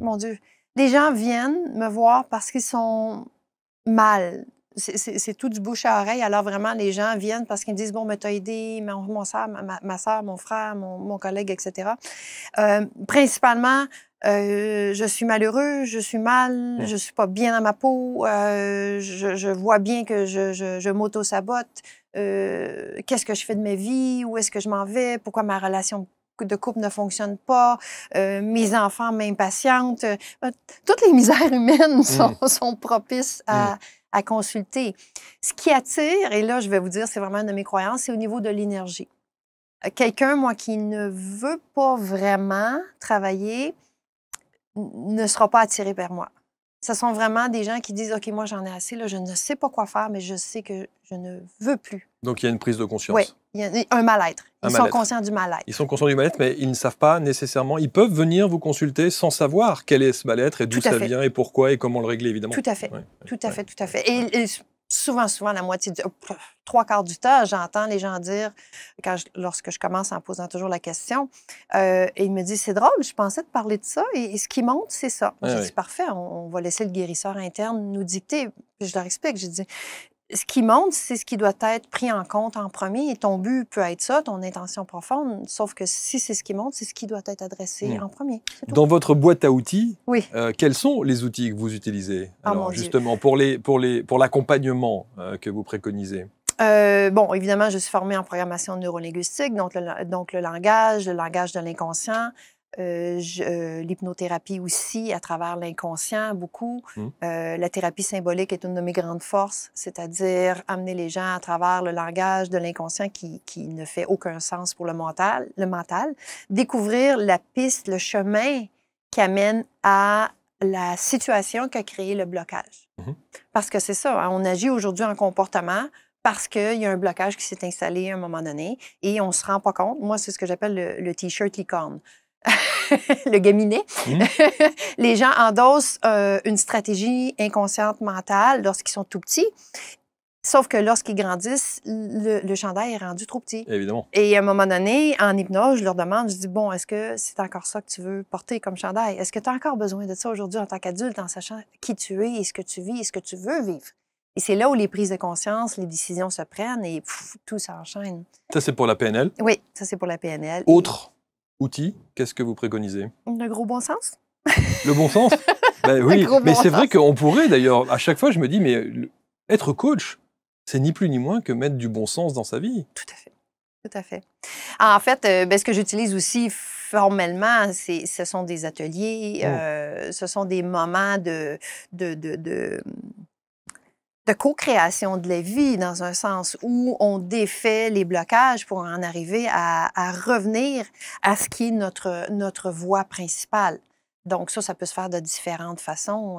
B: Mon Dieu, les gens viennent me voir parce qu'ils sont mal. C'est tout du bouche à oreille. Alors vraiment, les gens viennent parce qu'ils me disent, bon, mais t'as aidé ma soeur, mon frère, mon collègue, etc. Principalement, je suis malheureux, je suis mal, je suis pas bien dans ma peau, je vois bien que je m'auto-sabote. Qu'est-ce que je fais de ma vie? Où est-ce que je m'en vais? Pourquoi ma relation de couple ne fonctionne pas? Mes enfants m'impatientent. Toutes les misères humaines sont propices à consulter. Ce qui attire, et là, je vais vous dire, c'est vraiment une de mes croyances, c'est au niveau de l'énergie. Quelqu'un, moi, qui ne veut pas vraiment travailler ne sera pas attiré vers moi. Ce sont vraiment des gens qui disent, OK, moi, j'en ai assez, là, je ne sais pas quoi faire, mais je sais que je ne veux plus.
A: Donc, il y a une prise de conscience.
B: Oui, il y a un mal-être. Ils sont conscients du mal-être.
A: Ils sont conscients du mal-être, mais ils ne savent pas nécessairement. Ils peuvent venir vous consulter sans savoir quel est ce mal-être et d'où ça vient et pourquoi et comment le régler, évidemment.
B: Tout à fait. Tout à fait. Et souvent, la moitié, 3/4 du temps, j'entends les gens dire, lorsque je commence en posant toujours la question, et ils me disent, c'est drôle, je pensais te parler de ça, et ce qui monte, c'est ça. J'ai dit, parfait, on va laisser le guérisseur interne nous dicter. Puis je leur explique, j'ai dit, ce qui monte, c'est ce qui doit être pris en compte en premier. Et ton but peut être ça, ton intention profonde, sauf que si c'est ce qui monte, c'est ce qui doit être adressé en premier.
A: Dans votre boîte à outils,
B: oui.
A: Quels sont les outils que vous utilisez? Alors, justement,
B: Dieu.
A: pour l'accompagnement que vous préconisez?
B: Bon, évidemment, je suis formée en programmation neurolinguistique, donc le langage de l'inconscient. l'hypnothérapie aussi, à travers l'inconscient, beaucoup. La thérapie symbolique est une de mes grandes forces, c'est-à-dire amener les gens à travers le langage de l'inconscient qui ne fait aucun sens pour le mental, découvrir la piste, le chemin qui amène à la situation qui a créé le blocage. Parce que c'est ça, hein, on agit aujourd'hui en comportement parce qu'il y a un blocage qui s'est installé à un moment donné et on ne se rend pas compte. Moi, c'est ce que j'appelle le T-shirt licorne. Le gaminet. Les gens endossent une stratégie inconsciente mentale lorsqu'ils sont tout petits, sauf que lorsqu'ils grandissent, le chandail est rendu trop petit.
A: Évidemment. Et
B: à un moment donné, en hypnose, je leur demande, je dis, bon, est-ce que c'est encore ça que tu veux porter comme chandail? Est-ce que tu as encore besoin de ça aujourd'hui en tant qu'adulte, en sachant qui tu es et ce que tu vis et ce que tu veux vivre? Et c'est là où les prises de conscience, les décisions se prennent et tout s'enchaîne.
A: Ça, c'est pour la PNL?
B: Oui, ça, c'est pour la PNL.
A: Autre outil, qu'est-ce que vous préconisez?
B: Le gros bon sens.
A: Le bon sens? Ben oui, mais c'est vrai qu'on pourrait d'ailleurs, à chaque fois, je me dis, mais être coach, c'est ni plus ni moins que mettre du bon sens dans sa vie.
B: Tout à fait. Tout à fait. En fait, ce que j'utilise aussi formellement, ce sont des ateliers, ce sont des moments de co-création de la vie, dans un sens où on défait les blocages pour en arriver à revenir à ce qui est notre voie principale. Donc ça peut se faire de différentes façons,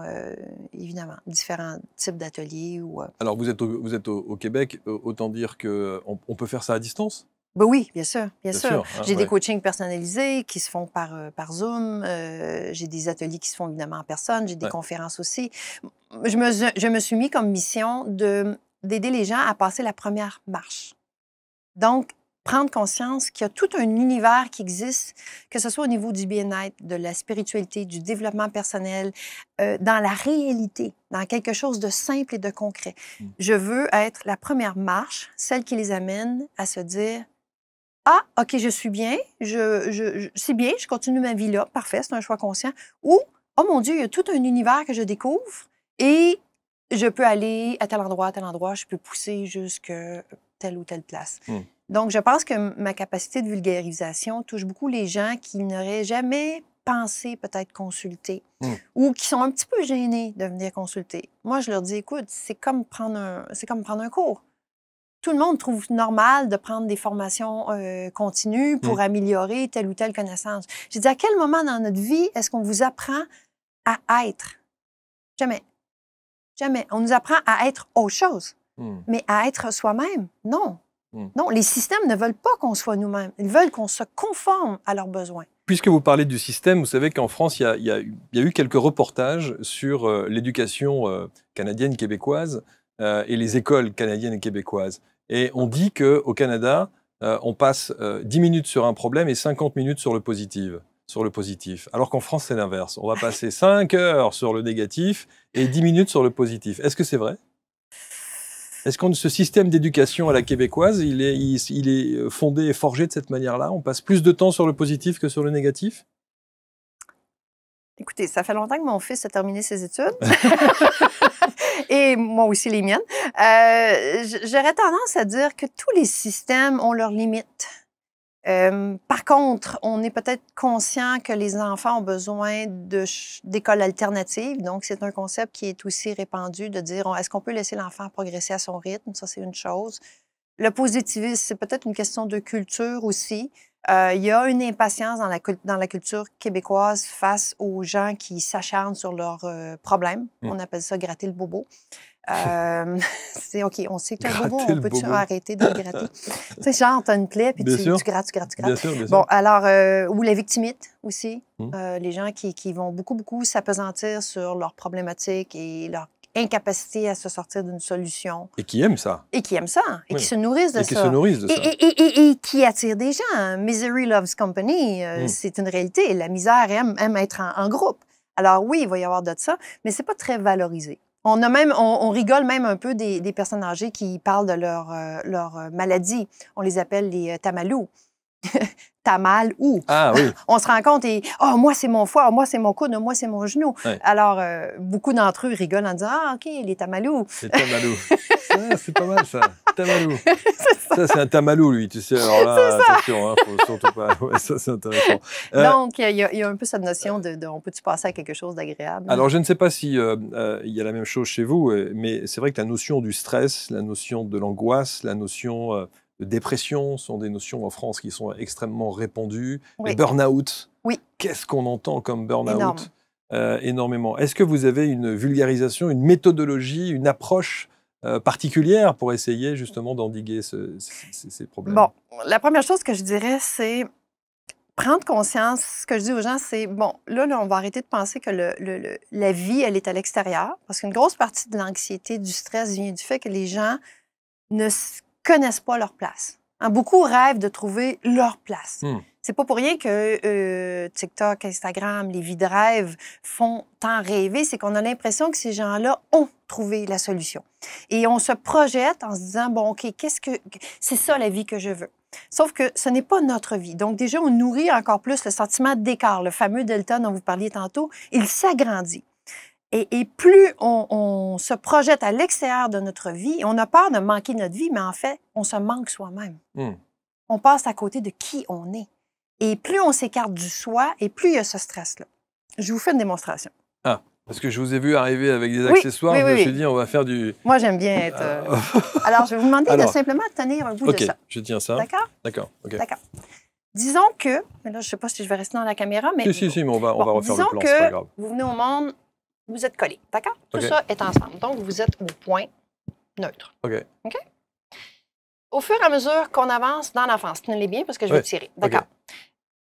B: évidemment, différents types d'ateliers.
A: Alors, vous êtes au Québec, autant dire qu'on peut faire ça à distance?
B: Ben oui, bien sûr, bien sûr.
A: Hein,
B: j'ai des coachings personnalisés qui se font par Zoom. J'ai des ateliers qui se font évidemment en personne. J'ai des conférences aussi. Je me suis mis comme mission d'aider les gens à passer la première marche. Donc, prendre conscience qu'il y a tout un univers qui existe, que ce soit au niveau du bien-être, de la spiritualité, du développement personnel, dans la réalité, dans quelque chose de simple et de concret. Je veux être la première marche, celle qui les amène à se dire « Ah, OK, je suis bien, c'est bien, je continue ma vie là, parfait, c'est un choix conscient. » Ou « Oh mon Dieu, il y a tout un univers que je découvre et je peux aller à tel endroit, je peux pousser jusqu'à telle ou telle place. » Donc, je pense que ma capacité de vulgarisation touche beaucoup les gens qui n'auraient jamais pensé peut-être consulter ou qui sont un petit peu gênés de venir consulter. Moi, je leur dis, écoute, c'est comme prendre un cours. Tout le monde trouve normal de prendre des formations continues pour améliorer telle ou telle connaissance. J'ai dit, à quel moment dans notre vie est-ce qu'on vous apprend à être? Jamais. Jamais. On nous apprend à être autre chose, mais à être soi-même, non. Non, les systèmes ne veulent pas qu'on soit nous-mêmes. Ils veulent qu'on se conforme à leurs besoins.
A: Puisque vous parlez du système, vous savez qu'en France, il y a eu quelques reportages sur l'éducation canadienne québécoise et les écoles canadiennes et québécoises. Et on dit qu'au Canada, on passe 10 minutes sur un problème et 50 minutes sur le positif. Alors qu'en France, c'est l'inverse. On va passer 5 heures sur le négatif et 10 minutes sur le positif. Est-ce que c'est vrai? Est-ce que ce système d'éducation à la québécoise, il est fondé et forgé de cette manière-là? On passe plus de temps sur le positif que sur le négatif?
B: Écoutez, ça fait longtemps que mon fils a terminé ses études. Et moi aussi les miennes. J'aurais tendance à dire que tous les systèmes ont leurs limites. Par contre, on est peut-être conscient que les enfants ont besoin d'écoles alternatives. Donc, c'est un concept qui est aussi répandu de dire, est-ce qu'on peut laisser l'enfant progresser à son rythme? Ça, c'est une chose. Le positivisme, c'est peut-être une question de culture aussi. Il y a une impatience dans la culture québécoise face aux gens qui s'acharnent sur leurs problèmes. On appelle ça gratter le bobo. C'est OK, on sait que tu as un bobo, on peut-tu arrêter de le gratter? Tu sais, genre, tu as une plaie, puis tu grattes.
A: Bien sûr.
B: Bon, alors, ou la victimite aussi. Les gens qui vont beaucoup s'apesantir sur leurs problématiques et leur incapacité à se sortir d'une solution.
A: Et qui aiment ça.
B: Et qui se nourrissent de ça.
A: Et
B: qui attirent des gens. Misery loves company, c'est une réalité. La misère aime être en groupe. Alors oui, il va y avoir de ça, mais c'est pas très valorisé. On rigole même un peu des personnes âgées qui parlent de leur maladie. On les appelle les tamalous. T'as mal où?
A: Ah oui.
B: On se rend compte et moi c'est mon foie, moi c'est mon coude, moi c'est mon genou.
A: Ouais.
B: Alors beaucoup d'entre eux rigolent en disant OK, les tamalous.
A: Les tamalous. C'est pas mal ça. Tamalous.
B: C'est
A: Ça, c'est un tamalou, lui, tu sais. Alors là, attention, hein, faut surtout pas. Ouais, ça, c'est intéressant.
B: Donc, il y a un peu cette notion de on peut-tu passer à quelque chose d'agréable?
A: Alors, je ne sais pas si il y a la même chose chez vous, mais c'est vrai que la notion du stress, la notion de l'angoisse, la notion de dépression sont des notions en France qui sont extrêmement répandues.
B: Oui.
A: Les burn-out,
B: Oui.
A: qu'est-ce qu'on entend comme
B: Énorme.
A: burn-out? Énormément. Est-ce que vous avez une vulgarisation, une méthodologie, une approche particulière pour essayer justement d'endiguer ces problèmes?
B: Bon, la première chose que je dirais, c'est prendre conscience. Ce que je dis aux gens, c'est bon, là, on va arrêter de penser que la vie, elle est à l'extérieur. Parce qu'une grosse partie de l'anxiété, du stress vient du fait que les gens ne connaissent pas leur place. Hein, beaucoup rêvent de trouver leur place. C'est pas pour rien que TikTok, Instagram, les vies de rêve font tant rêver. C'est qu'on a l'impression que ces gens-là ont trouvé la solution. Et on se projette en se disant, bon, OK, c'est ça la vie que je veux. Sauf que ce n'est pas notre vie. Donc, déjà, on nourrit encore plus le sentiment d'écart. Le fameux delta dont vous parliez tantôt, il s'agrandit. Et plus on se projette à l'extérieur de notre vie, on a peur de manquer notre vie, mais en fait, on se manque soi-même. On passe à côté de qui on est. Et plus on s'écarte du soi, et plus il y a ce stress-là. Je vous fais une démonstration.
A: Ah, parce que je vous ai vu arriver avec des accessoires, je me suis dit, on va faire du...
B: Moi, j'aime bien être... Alors, je vais vous demander de simplement tenir un bout de ça.
A: OK, je tiens ça.
B: D'accord?
A: D'accord, OK.
B: D'accord. Disons que... Mais là, je ne sais pas si je vais rester dans la caméra, mais...
A: Si, mais on va refaire le plan, c'est pas grave.
B: Vous venez au monde, vous êtes collés, d'accord? Tout ça est ensemble. Donc, vous êtes au point neutre.
A: OK.
B: OK? Au fur et à mesure qu'on avance dans l'enfance, tenez-les bien parce que je vais tirer. D'accord?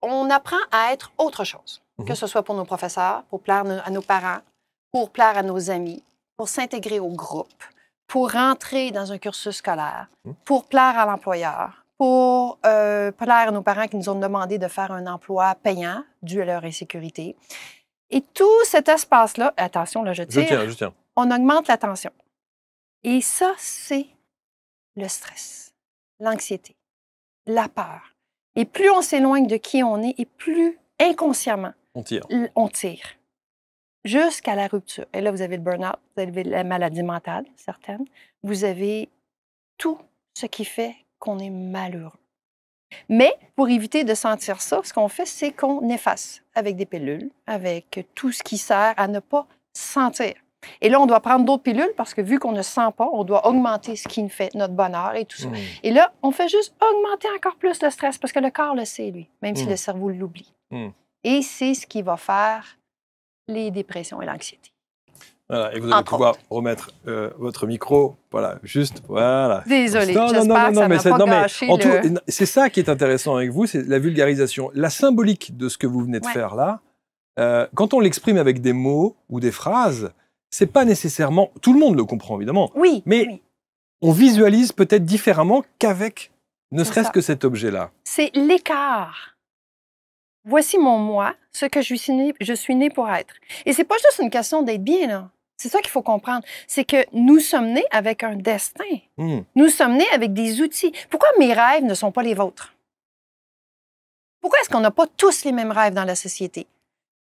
B: On apprend à être autre chose, que ce soit pour nos professeurs, pour plaire à nos parents, pour plaire à nos amis, pour s'intégrer au groupe, pour rentrer dans un cursus scolaire, pour plaire à l'employeur, pour plaire à nos parents qui nous ont demandé de faire un emploi payant dû à leur insécurité. Et tout cet espace-là, attention, là, je tire.
A: Je tiens.
B: On augmente la tension. Et ça, c'est le stress, l'anxiété, la peur. Et plus on s'éloigne de qui on est, et plus inconsciemment, on tire. Jusqu'à la rupture. Et là, vous avez le burn-out, vous avez la maladie mentale, certaines. Vous avez tout ce qui fait qu'on est malheureux. Mais pour éviter de sentir ça, ce qu'on fait, c'est qu'on efface avec des pilules, avec tout ce qui sert à ne pas sentir. Et là, on doit prendre d'autres pilules parce que vu qu'on ne sent pas, on doit augmenter ce qui nous fait notre bonheur et tout ça. Et là, on fait juste augmenter encore plus le stress parce que le corps le sait, lui, même si le cerveau l'oublie. Et c'est ce qui va faire les dépressions et l'anxiété.
A: Voilà, et vous allez pouvoir remettre votre micro, voilà, juste, voilà.
B: Désolée, j'espère que ça m'a pas gâché le...
A: C'est ça qui est intéressant avec vous, c'est la vulgarisation. La symbolique de ce que vous venez de faire là, quand on l'exprime avec des mots ou des phrases, c'est pas nécessairement... Tout le monde le comprend, évidemment.
B: Oui,
A: mais on visualise peut-être différemment qu'avec ne serait-ce que cet objet-là.
B: C'est l'écart. Voici mon moi, ce que je suis née pour être. Et c'est pas juste une question d'être bien, là. C'est ça qu'il faut comprendre. C'est que nous sommes nés avec un destin. Nous sommes nés avec des outils. Pourquoi mes rêves ne sont pas les vôtres? Pourquoi est-ce qu'on n'a pas tous les mêmes rêves dans la société?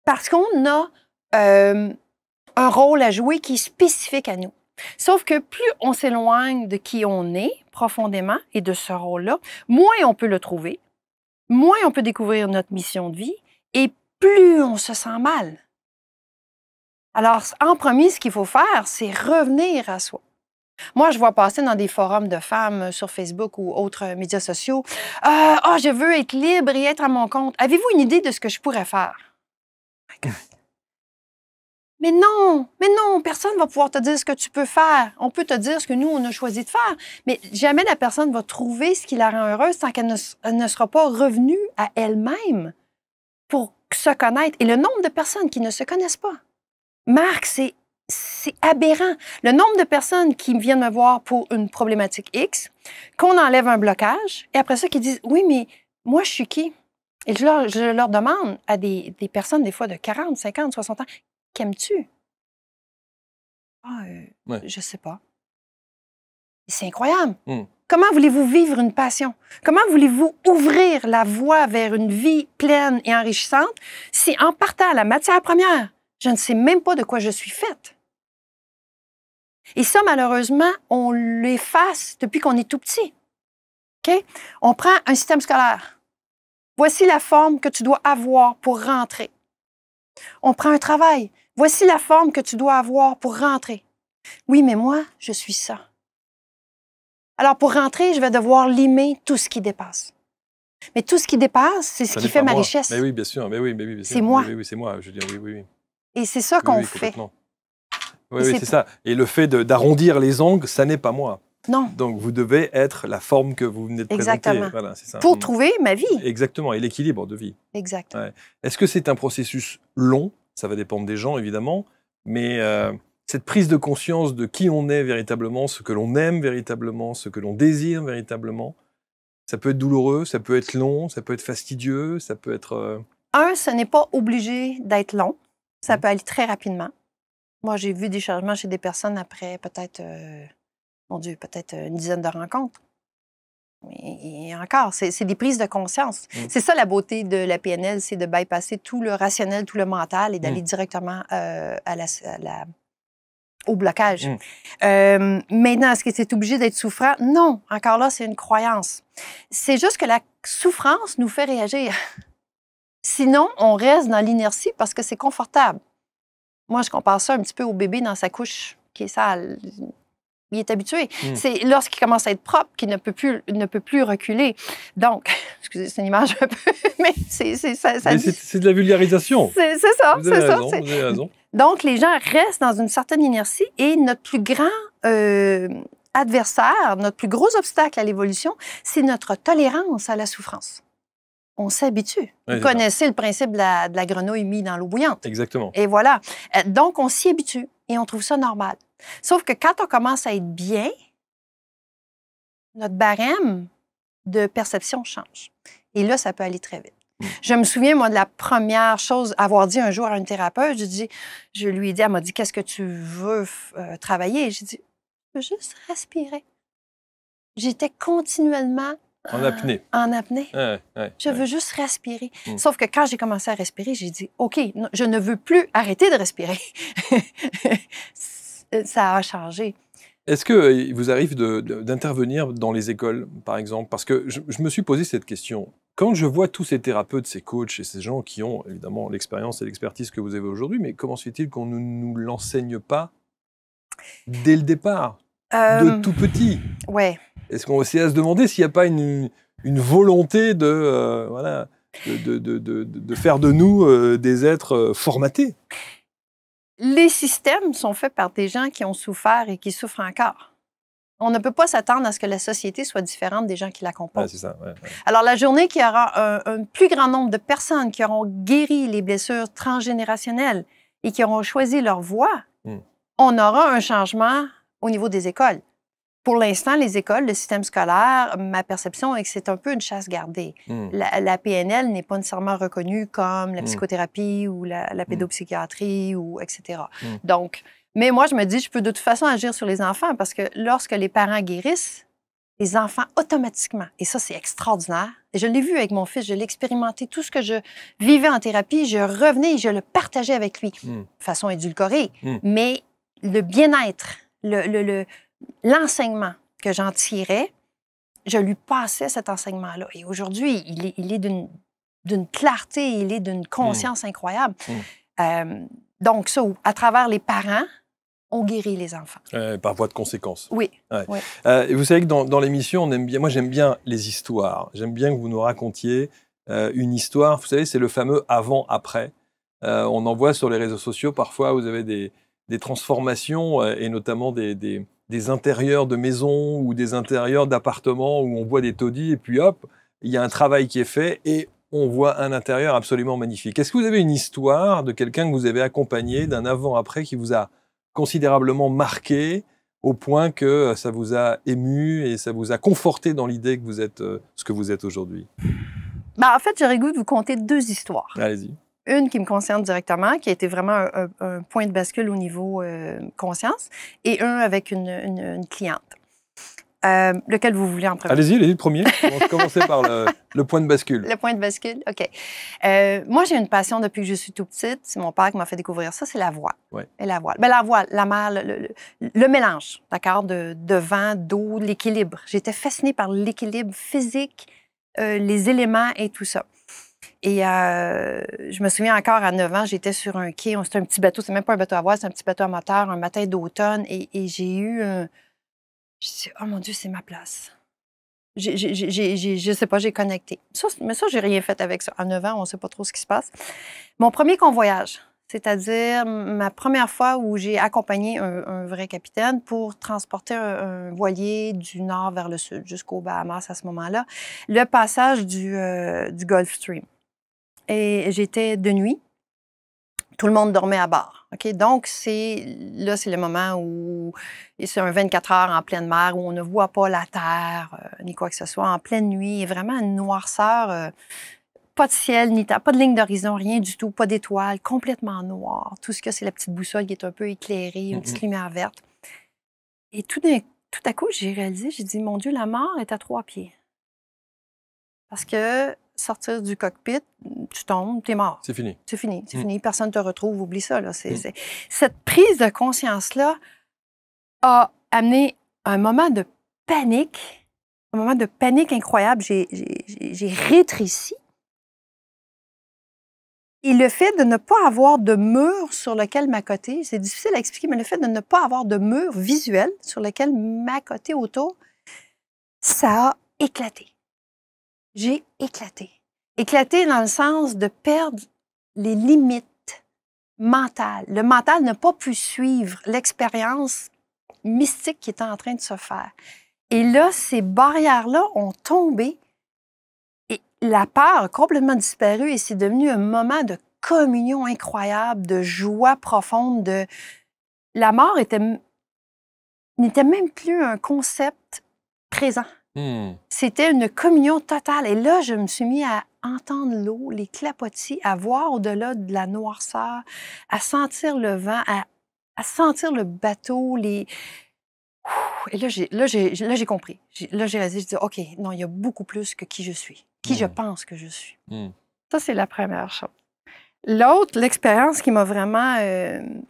B: Parce qu'on a un rôle à jouer qui est spécifique à nous. Sauf que plus on s'éloigne de qui on est profondément et de ce rôle-là, moins on peut le trouver, moins on peut découvrir notre mission de vie et plus on se sent mal. Alors, en premier, ce qu'il faut faire, c'est revenir à soi. Moi, je vois passer dans des forums de femmes sur Facebook ou autres médias sociaux. « je veux être libre et être à mon compte. Avez-vous une idée de ce que je pourrais faire? » Mais non, personne ne va pouvoir te dire ce que tu peux faire. On peut te dire ce que nous, on a choisi de faire, mais jamais la personne va trouver ce qui la rend heureuse tant qu'elle ne sera pas revenue à elle-même pour se connaître. Et le nombre de personnes qui ne se connaissent pas, Marc, c'est aberrant. Le nombre de personnes qui viennent me voir pour une problématique X, qu'on enlève un blocage, et après ça, qui disent « Oui, mais moi, je suis qui? » Et je leur demande à des personnes, des fois de 40, 50, 60 ans, « Qu'aimes-tu? » Je sais pas. C'est incroyable. Comment voulez-vous vivre une passion? Comment voulez-vous ouvrir la voie vers une vie pleine et enrichissante si en partant à la matière première, je ne sais même pas de quoi je suis faite? Et ça, malheureusement, on l'efface depuis qu'on est tout petit. OK? On prend un système scolaire. Voici la forme que tu dois avoir pour rentrer. On prend un travail. Voici la forme que tu dois avoir pour rentrer. Oui, mais moi, je suis ça. Alors, pour rentrer, je vais devoir limer tout ce qui dépasse. Mais tout ce qui dépasse, c'est ce qui fait ma richesse.
A: Mais oui, bien sûr.
B: C'est moi.
A: Oui, c'est moi. Je veux dire, oui.
B: Et c'est ça qu'on fait.
A: Oui, c'est ça. Et le fait d'arrondir les angles, ça n'est pas moi.
B: Non.
A: Donc, vous devez être la forme que vous venez de présenter. Voilà, c'est ça.
B: Pour trouver ma vie.
A: Exactement, et l'équilibre de vie.
B: Exactement.
A: Ouais. Est-ce que c'est un processus long? Ça va dépendre des gens, évidemment. Mais cette prise de conscience de qui on est véritablement, ce que l'on aime véritablement, ce que l'on désire véritablement, ça peut être douloureux, ça peut être long, ça peut être fastidieux, ça peut être...
B: Ce n'est pas obligé d'être long. Ça peut aller très rapidement. Moi, j'ai vu des changements chez des personnes après peut-être... peut-être une dizaine de rencontres. Et encore, c'est des prises de conscience. C'est ça la beauté de la PNL, c'est de bypasser tout le rationnel, tout le mental et d'aller directement au blocage. Maintenant, est-ce que c'est obligé d'être souffrant? Non, encore là, c'est une croyance. C'est juste que la souffrance nous fait réagir. Sinon, on reste dans l'inertie parce que c'est confortable. Moi, je compare ça un petit peu au bébé dans sa couche qui est sale. Il est habitué. C'est lorsqu'il commence à être propre qu'il ne peut plus reculer. Donc, excusez, c'est une image un peu, mais c'est
A: de la vulgarisation.
B: C'est ça,
A: vous avez raison.
B: Donc, les gens restent dans une certaine inertie et notre plus grand adversaire, notre plus gros obstacle à l'évolution, c'est notre tolérance à la souffrance. On s'habitue. Vous connaissez le principe de la grenouille mise dans l'eau bouillante.
A: Exactement.
B: Et voilà. Donc, on s'y habitue et on trouve ça normal. Sauf que quand on commence à être bien, notre barème de perception change. Et là, ça peut aller très vite. Je me souviens, moi, de la première chose, avoir dit un jour à une thérapeute, je lui ai dit, elle m'a dit, qu'est-ce que tu veux travailler? J'ai dit, je veux juste respirer. J'étais continuellement
A: en apnée.
B: En apnée. Je veux juste respirer. Sauf que quand j'ai commencé à respirer, j'ai dit, OK, non, je ne veux plus arrêter de respirer. Ça a changé.
A: Est-ce que vous arrive d'intervenir dans les écoles, par exemple? Parce que je me suis posé cette question. Quand je vois tous ces thérapeutes, ces coachs et ces gens qui ont évidemment l'expérience et l'expertise que vous avez aujourd'hui, mais comment se fait-il qu'on ne nous l'enseigne pas dès le départ, de tout petit?
B: Ouais.
A: Est-ce qu'on essaie à se demander s'il n'y a pas une volonté de faire de nous des êtres formatés?
B: Les systèmes sont faits par des gens qui ont souffert et qui souffrent encore. On ne peut pas s'attendre à ce que la société soit différente des gens qui la composent.
A: C'est ça.
B: Alors, la journée qu'il y aura un plus grand nombre de personnes qui auront guéri les blessures transgénérationnelles et qui auront choisi leur voie, on aura un changement au niveau des écoles. Pour l'instant, les écoles, le système scolaire, ma perception est que c'est un peu une chasse gardée. La PNL n'est pas nécessairement reconnue comme la psychothérapie ou la pédopsychiatrie, ou etc. Donc, mais moi, je me dis, je peux de toute façon agir sur les enfants parce que lorsque les parents guérissent, les enfants automatiquement, et ça, c'est extraordinaire. Et je l'ai vu avec mon fils, je l'ai expérimenté. Tout ce que je vivais en thérapie, je revenais et je le partageais avec lui de façon édulcorée. Mais le bien-être, l'enseignement que j'en tirais, je lui passais cet enseignement-là. Et aujourd'hui, il est d'une clarté, il est d'une conscience incroyable. Donc ça, à travers les parents, on guérit les enfants.
A: Par voie de conséquence.
B: Oui.
A: Oui. Et vous savez que dans l'émission, on aime bien. Moi, j'aime bien les histoires. J'aime bien que vous nous racontiez une histoire. Vous savez, c'est le fameux avant-après. On en voit sur les réseaux sociaux. Parfois, vous avez des transformations et notamment des intérieurs de maisons ou des intérieurs d'appartements où on voit des taudis et puis hop, il y a un travail qui est fait et on voit un intérieur absolument magnifique. Est-ce que vous avez une histoire de quelqu'un que vous avez accompagné, d'un avant-après qui vous a considérablement marqué au point que ça vous a ému et ça vous a conforté dans l'idée que vous êtes ce que vous êtes aujourd'hui?
B: En fait, j'aurais le goût de vous conter deux histoires.
A: Allez-y.
B: Une qui me concerne directement, qui a été vraiment un point de bascule au niveau conscience, et un avec une cliente. Lequel vous voulez en premier?
A: Allez-y, le premier. On va commencer par le point de bascule.
B: Le point de bascule, OK. Moi, j'ai une passion depuis que je suis tout petite. C'est mon père qui m'a fait découvrir ça, c'est la voile.
A: Ouais.
B: Et la voile. Ben, la voile, la mer, le mélange, d'accord, de vent, d'eau, l'équilibre. J'étais fascinée par l'équilibre physique, les éléments et tout ça. Et je me souviens encore, à 9 ans, j'étais sur un quai. C'était un petit bateau, c'est même pas un bateau à voile, c'est un petit bateau à moteur, un matin d'automne. Et j'ai eu... je me suis dit, oh mon Dieu, c'est ma place. Je sais pas, j'ai connecté. Mais ça, j'ai rien fait avec ça. À 9 ans, on sait pas trop ce qui se passe. Mon premier convoyage, c'est-à-dire ma première fois où j'ai accompagné un vrai capitaine pour transporter un voilier du nord vers le sud, jusqu'aux Bahamas à ce moment-là, le passage du Gulf Stream. Et j'étais de nuit. Tout le monde dormait à bord. OK? Donc, c'est le moment où c'est un 24 heures en pleine mer, où on ne voit pas la terre, ni quoi que ce soit, en pleine nuit. Et vraiment une noirceur, pas de ciel, pas de ligne d'horizon, rien du tout, pas d'étoiles, complètement noir. Tout ce que c'est la petite boussole qui est un peu éclairée, une petite lumière verte. Et tout à coup, j'ai réalisé, j'ai dit, mon Dieu, la mort est à 3 pieds. Parce que sortir du cockpit, tu tombes, t'es mort.
A: C'est fini.
B: C'est fini, c'est fini. Personne ne te retrouve, oublie ça. Là. Cette prise de conscience-là a amené un moment de panique incroyable. J'ai rétréci. Et le fait de ne pas avoir de mur sur lequel m'accoter, c'est difficile à expliquer, mais le fait de ne pas avoir de mur visuel sur lequel m'accoter autour, ça a éclaté. J'ai éclaté. Éclaté dans le sens de perdre les limites mentales. Le mental n'a pas pu suivre l'expérience mystique qui était en train de se faire. Et là, ces barrières-là ont tombé et la peur a complètement disparu et c'est devenu un moment de communion incroyable, de joie profonde. La mort n'était même plus un concept présent. C'était une communion totale. Et là, je me suis mis à entendre l'eau, les clapotis, à voir au-delà de la noirceur, à sentir le vent, à sentir le bateau, Et là, j'ai compris. Là, j'ai réalisé, je dis, OK, non, il y a beaucoup plus que qui je suis, qui je pense que je suis. Ça, c'est la première chose. L'autre, l'expérience qui m'a vraiment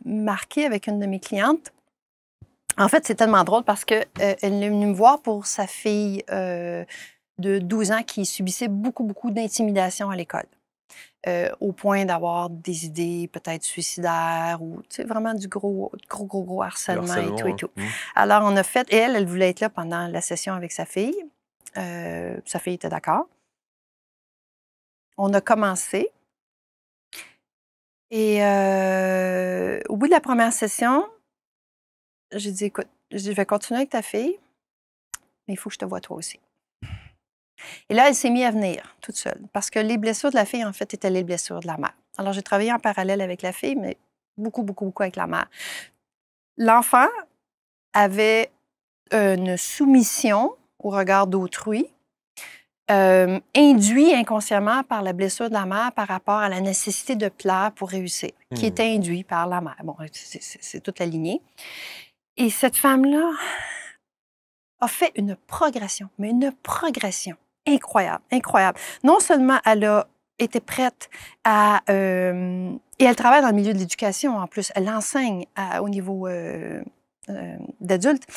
B: marquée avec une de mes clientes, en fait, c'est tellement drôle parce qu'elle est venue me voir pour sa fille de 12 ans qui subissait beaucoup d'intimidation à l'école, au point d'avoir des idées peut-être suicidaires ou vraiment du gros harcèlement et tout. Alors, on a fait... Et elle voulait être là pendant la session avec sa fille. Sa fille était d'accord. On a commencé. Et au bout de la première session, j'ai dit, écoute, je vais continuer avec ta fille, mais il faut que je te voie toi aussi. Et là, elle s'est mise à venir toute seule, parce que les blessures de la fille, en fait, étaient les blessures de la mère. Alors, j'ai travaillé en parallèle avec la fille, mais beaucoup avec la mère. L'enfant avait une soumission au regard d'autrui, induit inconsciemment par la blessure de la mère par rapport à la nécessité de plaire pour réussir, qui était induit par la mère. Bon, c'est toute la lignée. Et cette femme-là a fait une progression, mais une progression incroyable. Non seulement elle a été prête à... et elle travaille dans le milieu de l'éducation en plus. Elle enseigne au niveau d'adulte.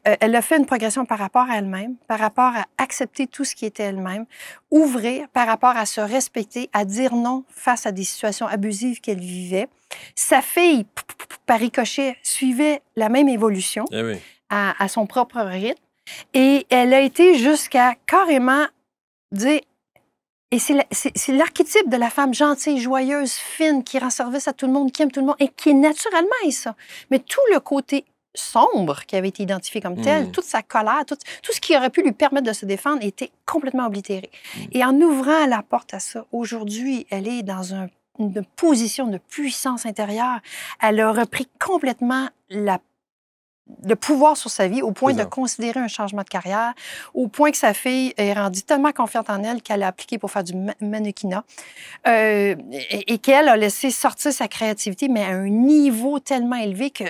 B: Elle a fait une progression par rapport à elle-même, par rapport à accepter tout ce qui était elle-même, ouvrir par rapport à se respecter, à dire non face à des situations abusives qu'elle vivait. Sa fille, par ricochet, suivait la même évolution à son propre rythme. Et elle a été jusqu'à carrément dire... Et c'est l'archétype de la femme gentille, joyeuse, fine, qui rend service à tout le monde, qui aime tout le monde et qui est naturellement ça. Mais tout le côté sombre qui avait été identifié comme tel, toute sa colère, tout ce qui aurait pu lui permettre de se défendre était complètement oblitéré. Et en ouvrant la porte à ça, aujourd'hui, elle est dans une position de puissance intérieure. Elle a repris complètement le pouvoir sur sa vie au point de considérer un changement de carrière, au point que sa fille est rendue tellement confiante en elle qu'elle a appliqué pour faire du mannequinat et qu'elle a laissé sortir sa créativité, mais à un niveau tellement élevé que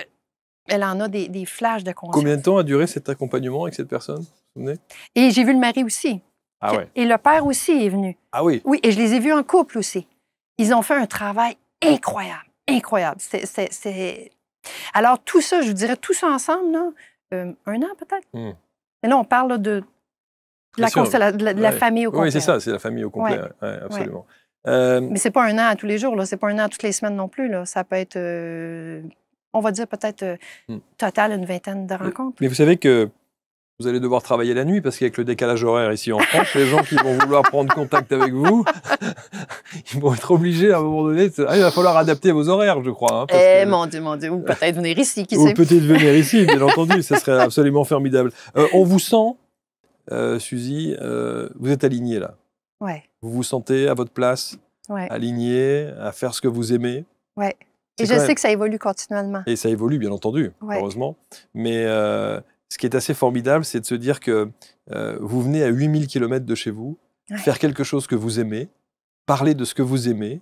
B: Elle en a des flashs de conscience.
A: Combien de temps a duré cet accompagnement avec cette personne, vous vous souvenez?
B: Et j'ai vu le mari aussi.
A: Ah ouais.
B: Et le père aussi est venu.
A: Ah oui?
B: Oui, et je les ai vus en couple aussi. Ils ont fait un travail incroyable, incroyable. Alors, tout ça, je vous dirais, tout ça ensemble, là, 1 an peut-être. Mais là, on parle là, de la famille au complet.
A: Oui, c'est ça, c'est la famille au complet,
B: ouais.
A: absolument.
B: Mais c'est pas 1 an à tous les jours, là. C'est pas 1 an toutes les semaines non plus. Là. Ça peut être, on va dire peut-être total une 20aine de rencontres.
A: Mais vous savez que vous allez devoir travailler la nuit parce qu'avec le décalage horaire ici en France, les gens qui vont vouloir prendre contact avec vous, ils vont être obligés à un moment donné. Il va falloir adapter vos horaires, je crois.
B: Hein, mon Dieu. Ou peut-être venir ici, qui sait.
A: Ou peut-être venir ici, bien entendu. Ce serait absolument formidable. On vous sent, Suzy, vous êtes alignée là.
B: Ouais.
A: Vous vous sentez à votre place, alignée, à faire ce que vous aimez.
B: Ouais. Et je sais que ça évolue continuellement.
A: Et ça évolue, bien entendu, heureusement. Mais ce qui est assez formidable, c'est de se dire que vous venez à 8000 km de chez vous, faire quelque chose que vous aimez, parler de ce que vous aimez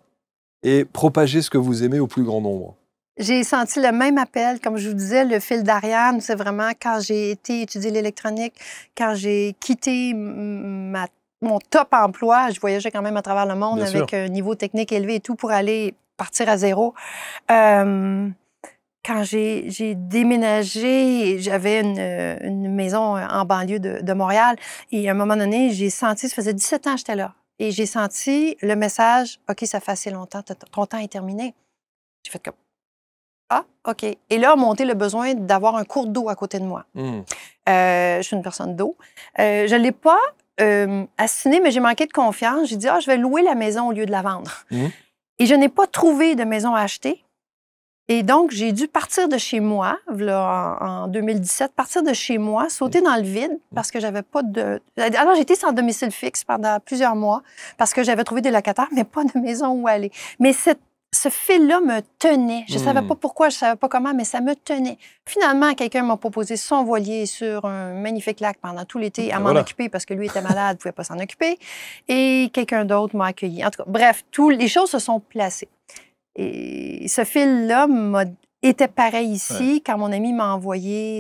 A: et propager ce que vous aimez au plus grand nombre.
B: J'ai senti le même appel, comme je vous disais, le fil d'Ariane, c'est vraiment quand j'ai été étudier l'électronique, quand j'ai quitté mon top emploi, je voyageais quand même à travers le monde
A: Bien
B: avec
A: sûr.
B: un niveau technique élevé et tout pour aller partir à zéro. Quand j'ai déménagé, j'avais une maison en banlieue de Montréal et à un moment donné, j'ai senti, ça faisait 17 ans que j'étais là, et j'ai senti le message, « OK, ça fait assez longtemps, ton temps est terminé. » J'ai fait comme, « Ah, OK. » Et là, a monté le besoin d'avoir un cours d'eau à côté de moi. Je suis une personne d'eau. Je ne l'ai pas assassiné, mais j'ai manqué de confiance. J'ai dit, je vais louer la maison au lieu de la vendre. Et je n'ai pas trouvé de maison à acheter. Et donc, j'ai dû partir de chez moi, là, en 2017, partir de chez moi, sauter dans le vide parce que j'avais pas de... Alors, j'étais sans domicile fixe pendant plusieurs mois parce que j'avais trouvé des locataires, mais pas de maison où aller. Mais ce fil-là me tenait. Je ne savais pas pourquoi, je ne savais pas comment, mais ça me tenait. Finalement, quelqu'un m'a proposé son voilier sur un magnifique lac pendant tout l'été à m'en occuper parce que lui était malade, ne pouvait pas s'en occuper. Et quelqu'un d'autre m'a accueilli. En tout cas, bref, les choses se sont placées. Et ce fil-là était pareil ici. Quand mon ami m'a envoyé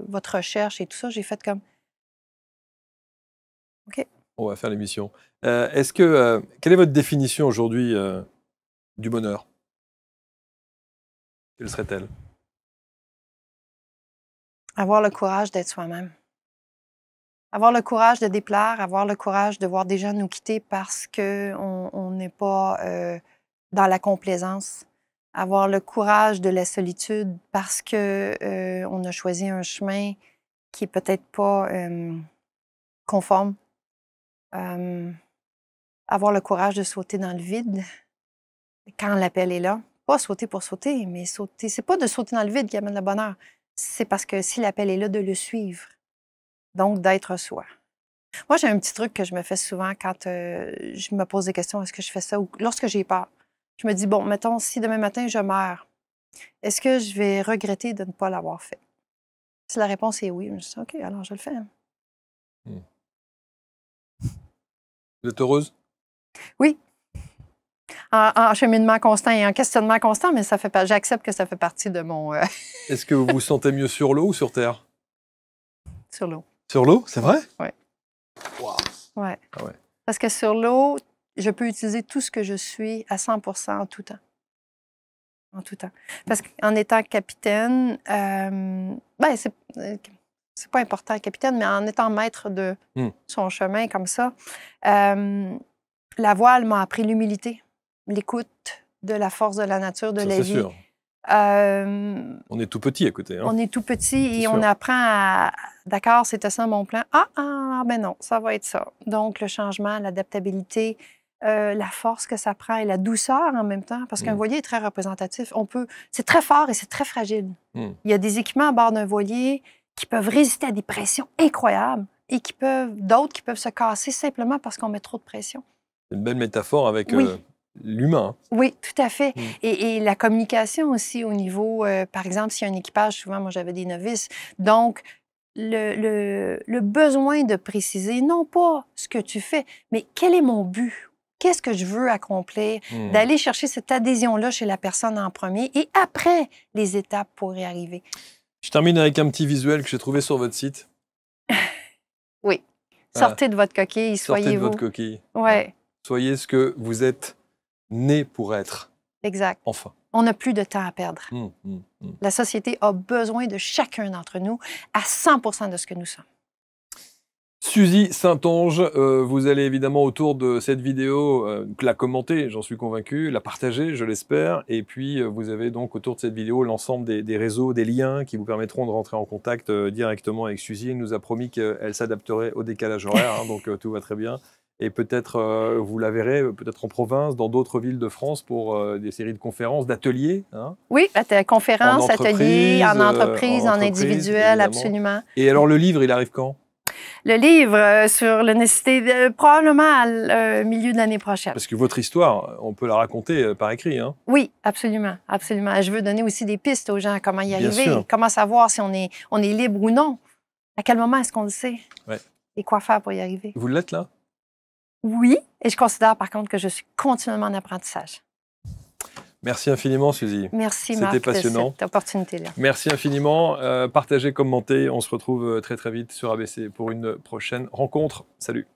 B: votre recherche et tout ça, j'ai fait comme... OK.
A: On va faire l'émission. Quelle est votre définition aujourd'hui du bonheur? Quelle serait-elle?
B: Avoir le courage d'être soi-même. Avoir le courage de déplaire, avoir le courage de voir des gens nous quitter parce qu'on n'est pas dans la complaisance. Avoir le courage de la solitude parce qu'on a choisi un chemin qui est peut-être pas conforme. Avoir le courage de sauter dans le vide quand l'appel est là. Pas sauter pour sauter, mais sauter. C'est pas de sauter dans le vide qui amène le bonheur. C'est parce que si l'appel est là, de le suivre. Donc, d'être soi. Moi, j'ai un petit truc que je me fais souvent quand je me pose des questions. Est-ce que je fais ça? Ou lorsque j'ai peur, je me dis, bon, mettons, si demain matin, je meurs, est-ce que je vais regretter de ne pas l'avoir fait? Si la réponse est oui, je me dis, OK, alors je le fais.
A: Vous êtes heureuse?
B: Oui. En cheminement constant et en questionnement constant, mais j'accepte que ça fait partie de mon...
A: Est-ce que vous vous sentez mieux sur l'eau ou sur Terre?
B: Sur l'eau.
A: Sur l'eau, c'est vrai?
B: Oui.
A: Wow.
B: Ouais.
A: Ah ouais.
B: Parce que sur l'eau, je peux utiliser tout ce que je suis à 100% en tout temps. En tout temps. Parce qu'en étant capitaine, c'est pas important, capitaine, mais en étant maître de son chemin comme ça, la voile m'a appris l'humilité, l'écoute de la force de la nature, de la vie.
A: Sûr. On est tout petit à côté. Hein?
B: On est tout petit et on apprend à... D'accord, c'était ça mon plan. Ben non, ça va être ça. Donc, le changement, l'adaptabilité, la force que ça prend et la douceur en même temps, parce qu'un voilier est très représentatif. C'est très fort et c'est très fragile. Il y a des équipements à bord d'un voilier qui peuvent résister à des pressions incroyables et d'autres qui peuvent se casser simplement parce qu'on met trop de pression.
A: C'est une belle métaphore avec l'humain.
B: Oui, tout à fait. Et la communication aussi au niveau, par exemple, s'il y a un équipage, souvent, moi, j'avais des novices. Donc, le besoin de préciser, non pas ce que tu fais, mais quel est mon but? qu'est-ce que je veux accomplir, d'aller chercher cette adhésion-là chez la personne en premier et après, les étapes pour y arriver.
A: Je termine avec un petit visuel que j'ai trouvé sur votre site.
B: Oui. Sortez de votre coquille, soyez-vous.
A: Sortez de votre coquille.
B: Ouais.
A: Soyez ce que vous êtes né pour être.
B: Exact.
A: Enfin.
B: On n'a plus de temps à perdre. La société a besoin de chacun d'entre nous à 100% de ce que nous sommes.
A: Suzy Saint-Onge, vous allez évidemment autour de cette vidéo la commenter, j'en suis convaincu, la partager, je l'espère, et puis vous avez donc autour de cette vidéo l'ensemble des réseaux, des liens qui vous permettront de rentrer en contact directement avec Suzy. Elle nous a promis qu'elle s'adapterait au décalage horaire, hein, donc tout va très bien. Et peut-être, vous la verrez, peut-être en province, dans d'autres villes de France pour des séries de conférences, d'ateliers. Hein,
B: oui, conférences, ateliers, en entreprise, en individuel, évidemment. Absolument.
A: Et alors le livre, il arrive quand?
B: Le livre sur la nécessité, probablement au milieu de l'année prochaine.
A: Parce que votre histoire, on peut la raconter par écrit. Hein?
B: Oui, absolument, absolument. Je veux donner aussi des pistes aux gens, comment y arriver, comment savoir si on est libre ou non. À quel moment est-ce qu'on le sait?
A: Ouais.
B: Et quoi faire pour y arriver?
A: Vous l'êtes là?
B: Oui, et je considère par contre que je suis continuellement en apprentissage.
A: Merci infiniment, Suzy.
B: Merci, Marc,
A: c'était passionnant.
B: De cette opportunité-là.
A: Merci infiniment. Partagez, commentez. On se retrouve très très vite sur ABC pour une prochaine rencontre. Salut.